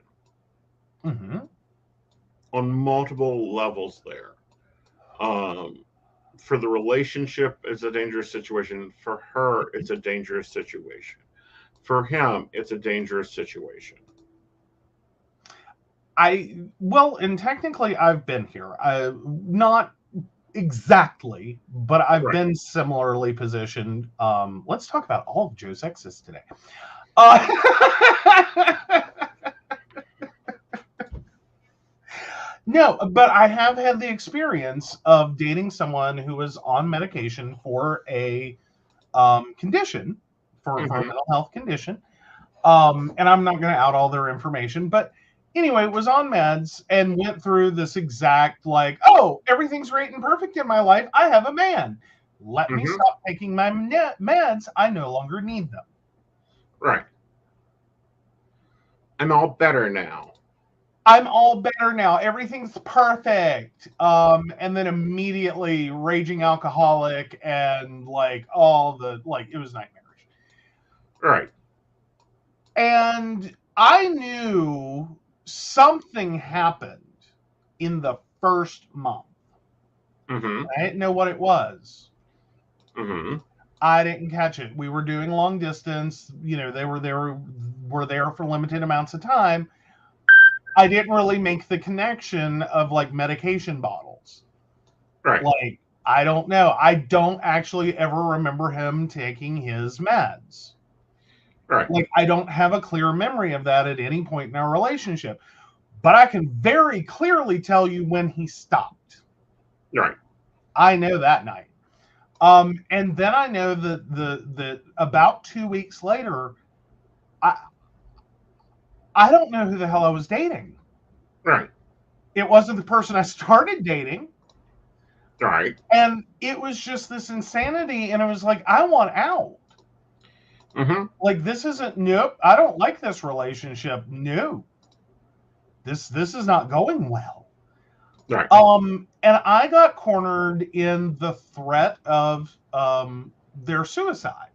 On multiple levels there. For the relationship, it's a dangerous situation. For her, it's a dangerous situation. For him, it's a dangerous situation. And technically I've been here. Not exactly, but I've been similarly positioned. Let's talk about all of Joe's exes today. Uh, no, but I have had the experience of dating someone who was on medication for a condition, for a mental health condition. And I'm not going to out all their information, but anyway, was on meds and went through this exact like, oh, everything's great and perfect in my life. I have a man. Let me stop taking my meds. I no longer need them. Right. I'm all better now. I'm all better now. Everything's perfect. And then immediately raging alcoholic and like all the, like, it was nightmarish. Right. And I knew something happened in the first month. Mm-hmm. I didn't know what it was. Mm-hmm. I didn't catch it. We were doing long distance. You know, they were there for limited amounts of time. I didn't really make the connection of like medication bottles. Right. Like, I don't know. I don't actually ever remember him taking his meds. Right. Like, I don't have a clear memory of that at any point in our relationship. But I can very clearly tell you when he stopped. Right. I know that night. And then I know that the about 2 weeks later, I don't know who the hell I was dating. Right. It wasn't the person I started dating. Right. And it was just this insanity. And it was like, I want out. Mm-hmm. Like, this isn't, nope, I don't like this relationship. No. This is not going well. Right. And I got cornered in the threat of their suicide.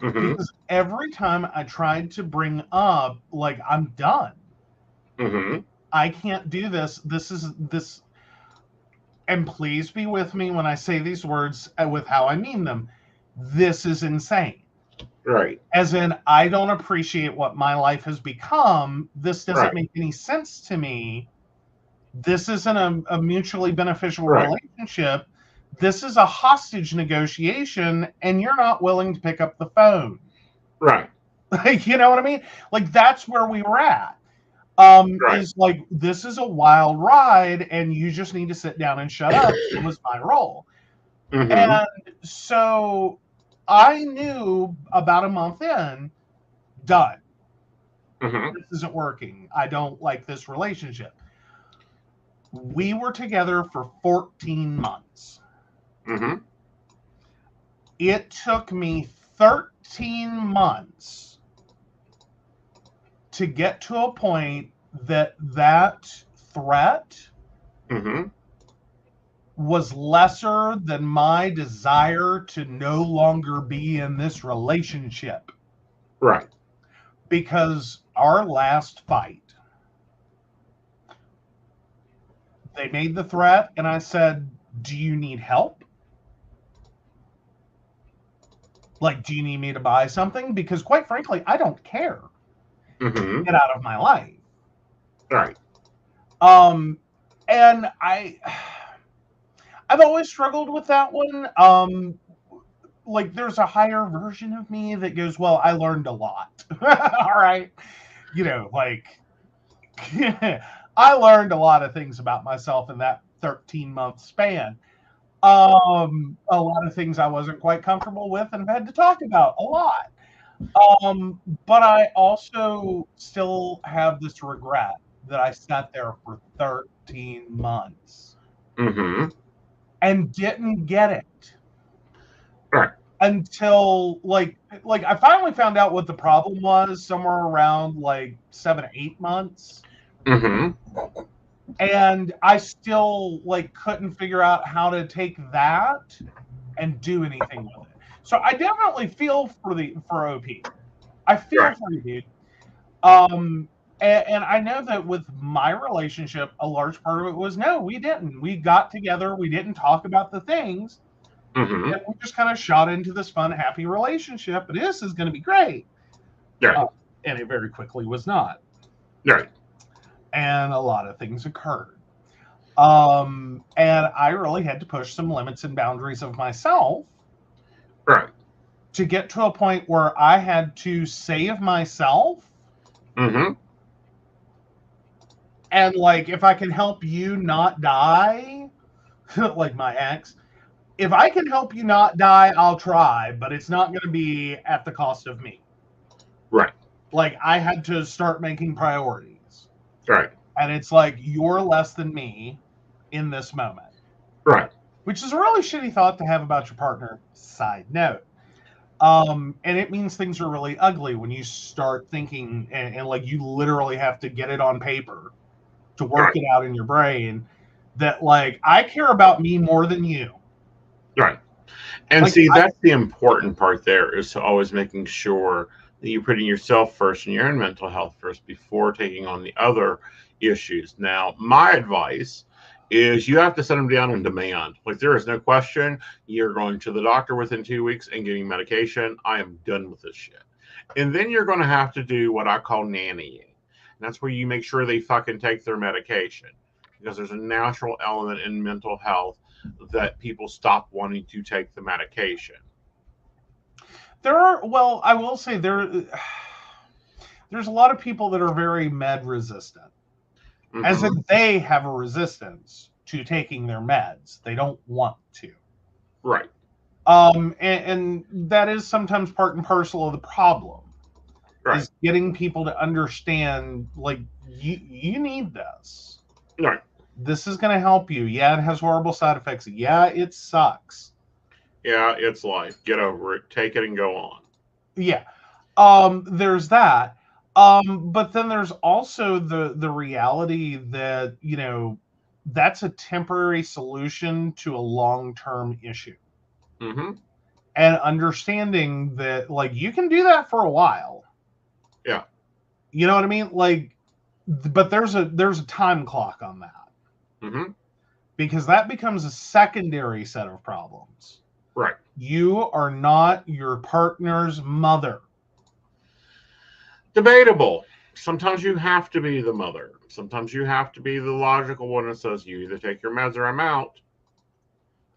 Mm-hmm. Because every time I tried to bring up, like, I'm done. Mm-hmm. I can't do this. This. And please be with me when I say these words with how I mean them. This is insane. Right. As in, I don't appreciate what my life has become. This doesn't make any sense to me. This isn't a mutually beneficial relationship. This is a hostage negotiation, and you're not willing to pick up the phone. Right. Like, you know what I mean? Like, that's where we were at. Is like, this is a wild ride, and you just need to sit down and shut up. It was my role. Mm-hmm. And so I knew about a month in, done. Mm-hmm. This isn't working. I don't like this relationship. We were together for 14 months. Mm-hmm. It took me 13 months to get to a point that threat was lesser than my desire to no longer be in this relationship. Right. Because our last fight, they made the threat, and I said, do you need help? Like, do you need me to buy something? Because quite frankly, I don't care. Mm-hmm. Get out of my life. Right. And I've always struggled with that one. Like, there's a higher version of me that goes, well, I learned a lot. All right. You know, like, I learned a lot of things about myself in that 13-month span. A lot of things I wasn't quite comfortable with and have had to talk about a lot. But I also still have this regret that I sat there for 13 months and didn't get it. Right. Until like I finally found out what the problem was somewhere around like 7 or 8 months. And I still like couldn't figure out how to take that and do anything with it. So I definitely feel for OP. I feel for you, dude. And I know that with my relationship, a large part of it was no, we didn't. We got together, we didn't talk about the things. And we just kind of shot into this fun, happy relationship, and this is going to be great. Yeah. And it very quickly was not. Right. And a lot of things occurred. And I really had to push some limits and boundaries of myself. Right. to get to a point where I had to save myself. Mm-hmm. And like, if I can help you not die, like my ex, if I can help you not die, I'll try, but it's not going to be at the cost of me. Right. Like, I had to start making priorities. Right. And it's like, you're less than me in this moment. Right. Which is a really shitty thought to have about your partner. Side note. And it means things are really ugly when you start thinking and like you literally have to get it on paper to work it out in your brain that like I care about me more than you. Right. And like, see, that's the important part there is to always making sure that you're putting yourself first and your own mental health first before taking on the other issues. Now, my advice is you have to set them down on demand. Like, there is no question you're going to the doctor within 2 weeks and getting medication. I am done with this shit. And then you're going to have to do what I call nannying. And that's where you make sure they fucking take their medication, because there's a natural element in mental health that people stop wanting to take the medication. I will say there's a lot of people that are very med resistant. Mm-hmm. As in they have a resistance to taking their meds. They don't want to. Right. And that is sometimes part and parcel of the problem. Right. Is getting people to understand, like, you need this. Right. This is going to help you. Yeah, it has horrible side effects. Yeah, it sucks. Yeah, it's life. Get over it. Take it and go on. Yeah. There's that. But then there's also the reality that, you know, that's a temporary solution to a long-term issue. Mm-hmm. And understanding that, like, you can do that for a while. Yeah. You know what I mean? Like, but there's a time clock on that. Mm-hmm. Because that becomes a secondary set of problems. Right. You are not your partner's mother. Debatable. Sometimes you have to be the mother. Sometimes you have to be the logical one that says you either take your meds or I'm out.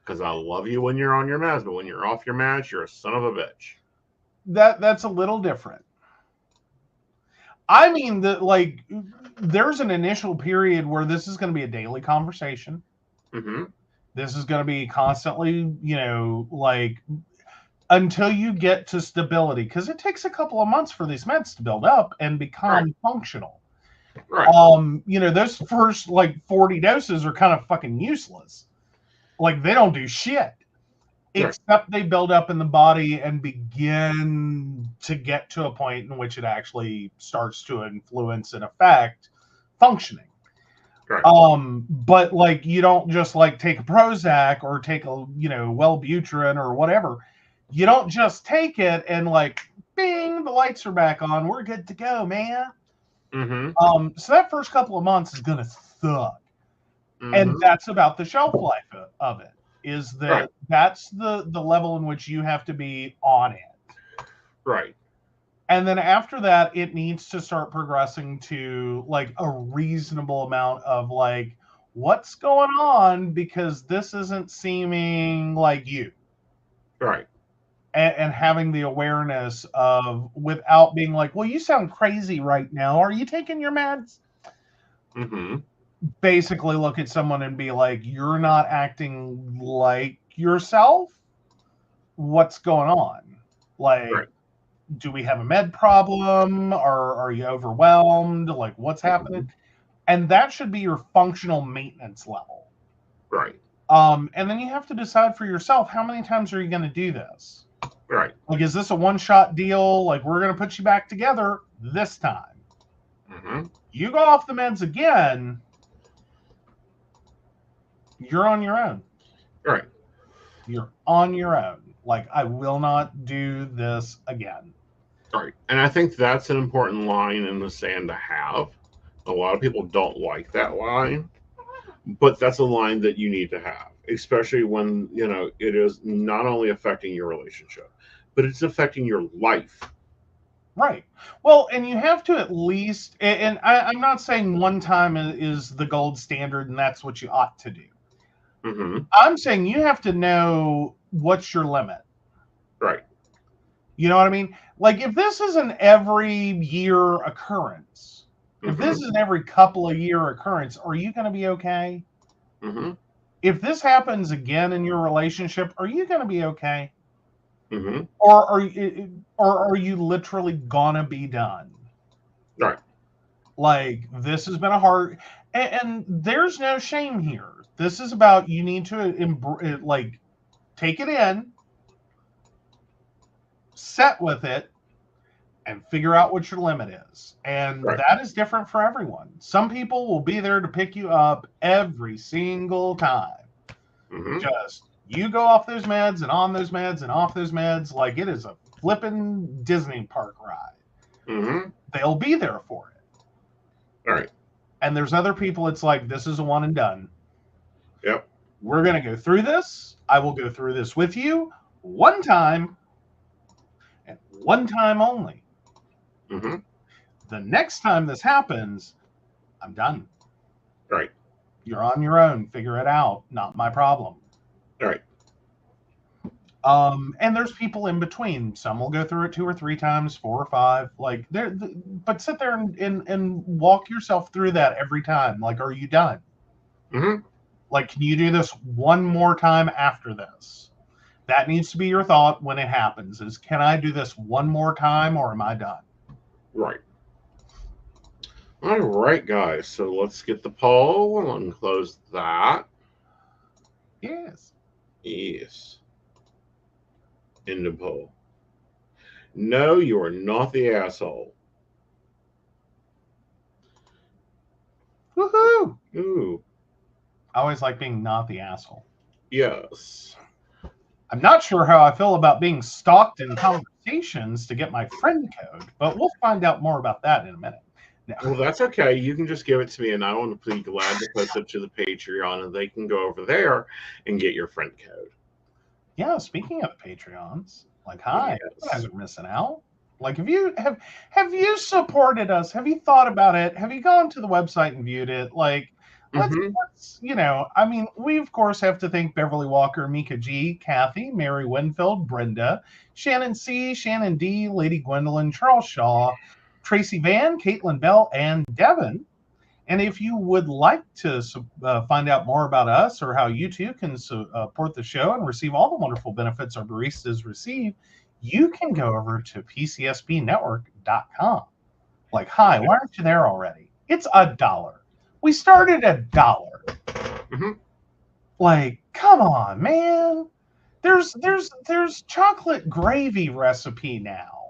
Because I love you when you're on your meds, but when you're off your meds, you're a son of a bitch. That's a little different. I mean, like, there's an initial period where this is going to be a daily conversation. Mm-hmm. This is going to be constantly, you know, like, until you get to stability, because it takes a couple of months for these meds to build up and become functional. Right. You know, those first like 40 doses are kind of fucking useless. Like, they don't do shit except they build up in the body and begin to get to a point in which it actually starts to influence and affect functioning. Right. But like, you don't just like take a Prozac or take a, you know, Wellbutrin or whatever. You don't just take it and like, bing, the lights are back on. We're good to go, man. Mm-hmm. So that first couple of months is going to suck. Mm-hmm. And that's about the shelf life of it, is that that's the level in which you have to be on it. Right. And then after that, it needs to start progressing to like a reasonable amount of like, what's going on? Because this isn't seeming like you. Right. And having the awareness of, without being like, well, you sound crazy right now. Are you taking your meds? Mm-hmm. Basically look at someone and be like, you're not acting like yourself. What's going on? Like, do we have a med problem? Or are you overwhelmed? Like, what's happening? And that should be your functional maintenance level. Right. And then you have to decide for yourself, how many times are you going to do this? Right. Like, is this a one-shot deal? Like, we're going to put you back together this time. Mm-hmm. You go off the meds again, you're on your own. Right. You're on your own. Like, I will not do this again. Right. And I think that's an important line in the sand to have. A lot of people don't like that line, but that's a line that you need to have, especially when, you know, it is not only affecting your relationship, but it's affecting your life. Right. Well, and you have to at least, and I'm not saying one time is the gold standard and that's what you ought to do. Mm-hmm. I'm saying you have to know what's your limit. Right. You know what I mean? Like, if this is an every year occurrence, if this is an every couple of year occurrence, are you going to be okay? Mm-hmm. If this happens again in your relationship, are you going to be okay? Mm-hmm. Or are you literally gonna be done? Right. Like, this has been a hard, and there's no shame here. This is about, you need to like, take it in, set with it, and figure out what your limit is. And Right. that is different for everyone. Some people will be there to pick you up every single time. Mm-hmm. Just, you go off those meds and on those meds and off those meds like it is a flippin' Disney park ride. Mm-hmm. They'll be there for it. All right. And there's other people, it's like, this is a one and done. Yep. We're going to go through this. I will go through this with you one time and one time only. Mm-hmm. The next time this happens, I'm done. Right. You're on your own. Figure it out. Not my problem. Right. And there's people in between. Some will go through it 2 or 3 times, 4 or 5. Like, but sit there and walk yourself through that every time. Like, are you done? Mm-hmm. Like, can you do this one more time after this? That needs to be your thought when it happens, is, can I do this one more time or am I done? Right. All right, guys. So let's get the poll and close that. Yes. Yes. In the poll. No, you are not the asshole. Woohoo! Ooh. I always like being not the asshole. Yes. I'm not sure how I feel about being stalked in conversations to get my friend code, but we'll find out more about that in a minute. No. Well, that's okay. You can just give it to me, and I will be glad to post it to the Patreon, and they can go over there and get your friend code. Yeah, speaking of Patreons, like, hi, Yes. you guys are missing out. Like, have you supported us? Have you thought about it? Have you gone to the website and viewed it? Like, let's I mean, we of course have to thank Beverly Walker, Mika G, Kathy, Mary Winfield, Brenda, Shannon C, Shannon D, Lady Gwendolyn, Charles Shaw, Tracy Van, Caitlin Bell, and Devin. And if you would like to find out more about us, or how you too can support the show and receive all the wonderful benefits our baristas receive, you can go over to pcsbnetwork.com. Like, hi, why aren't you there already? It's $1. We started at $1. Mm-hmm. Like, come on, man. There's chocolate gravy recipe now.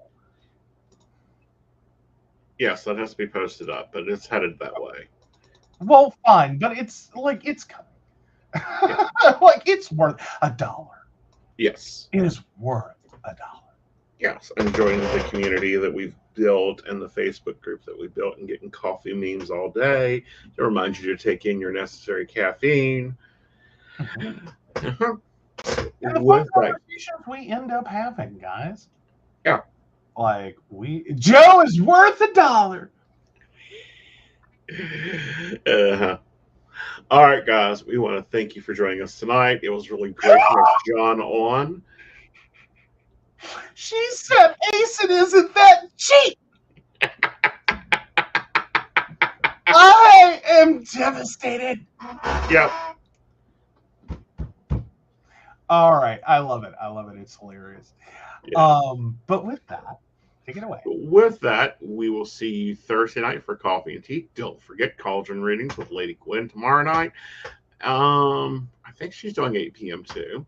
Yes, that has to be posted up, but it's headed that way. Well, fine, but it's like, it's coming. Yeah. Like, it's worth $1. Yes. It is worth $1. Yes, and joining the community that we've built and the Facebook group that we built, and getting coffee memes all day to remind you to take in your necessary caffeine. Mm-hmm. And the With fun conversations we end up having, guys. Yeah. Like, Joe is worth $1. All right, guys, we want to thank you for joining us tonight. It was really great to have John on. She said Aeson isn't that cheap. I am devastated. Yep. All right. I love it. It's hilarious. Yeah. But with that, take it away. With that, we will see you Thursday night for coffee and tea. Don't forget Cauldron readings with Lady Gwen tomorrow night. I think she's doing 8 p.m. too.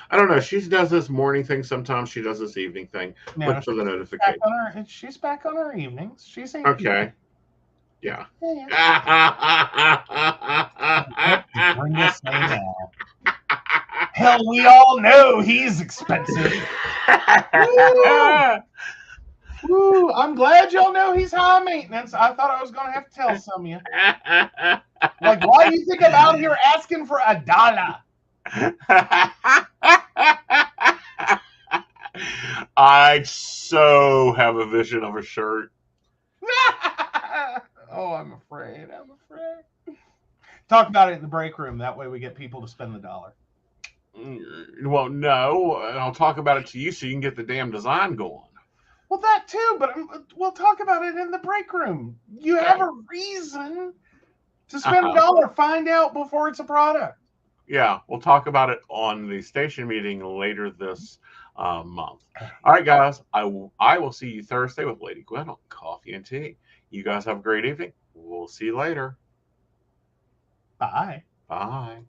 I don't know. She does this morning thing sometimes. She does this evening thing. No, Look for the notification. She's back on her evenings. She's 8 Okay. Yeah. Bring this name out. Hell, we all know he's expensive. Woo, I'm glad y'all know he's high maintenance. I thought I was going to have to tell some of you. Like, why do you think I'm out here asking for $1? I so have a vision of a shirt. Oh, I'm afraid. Talk about it in the break room. That way we get people to spend the $1. Well, no, and I'll talk about it to you so you can get the damn design going. Well, that too, but we'll talk about it in the break room. You have a reason to spend $1. Find out before it's a product. Yeah, we'll talk about it on the station meeting later this month. All right, guys, I will see you Thursday with Lady Gwen on Coffee and Tea. You guys have a great evening. We'll see you later. Bye. Bye.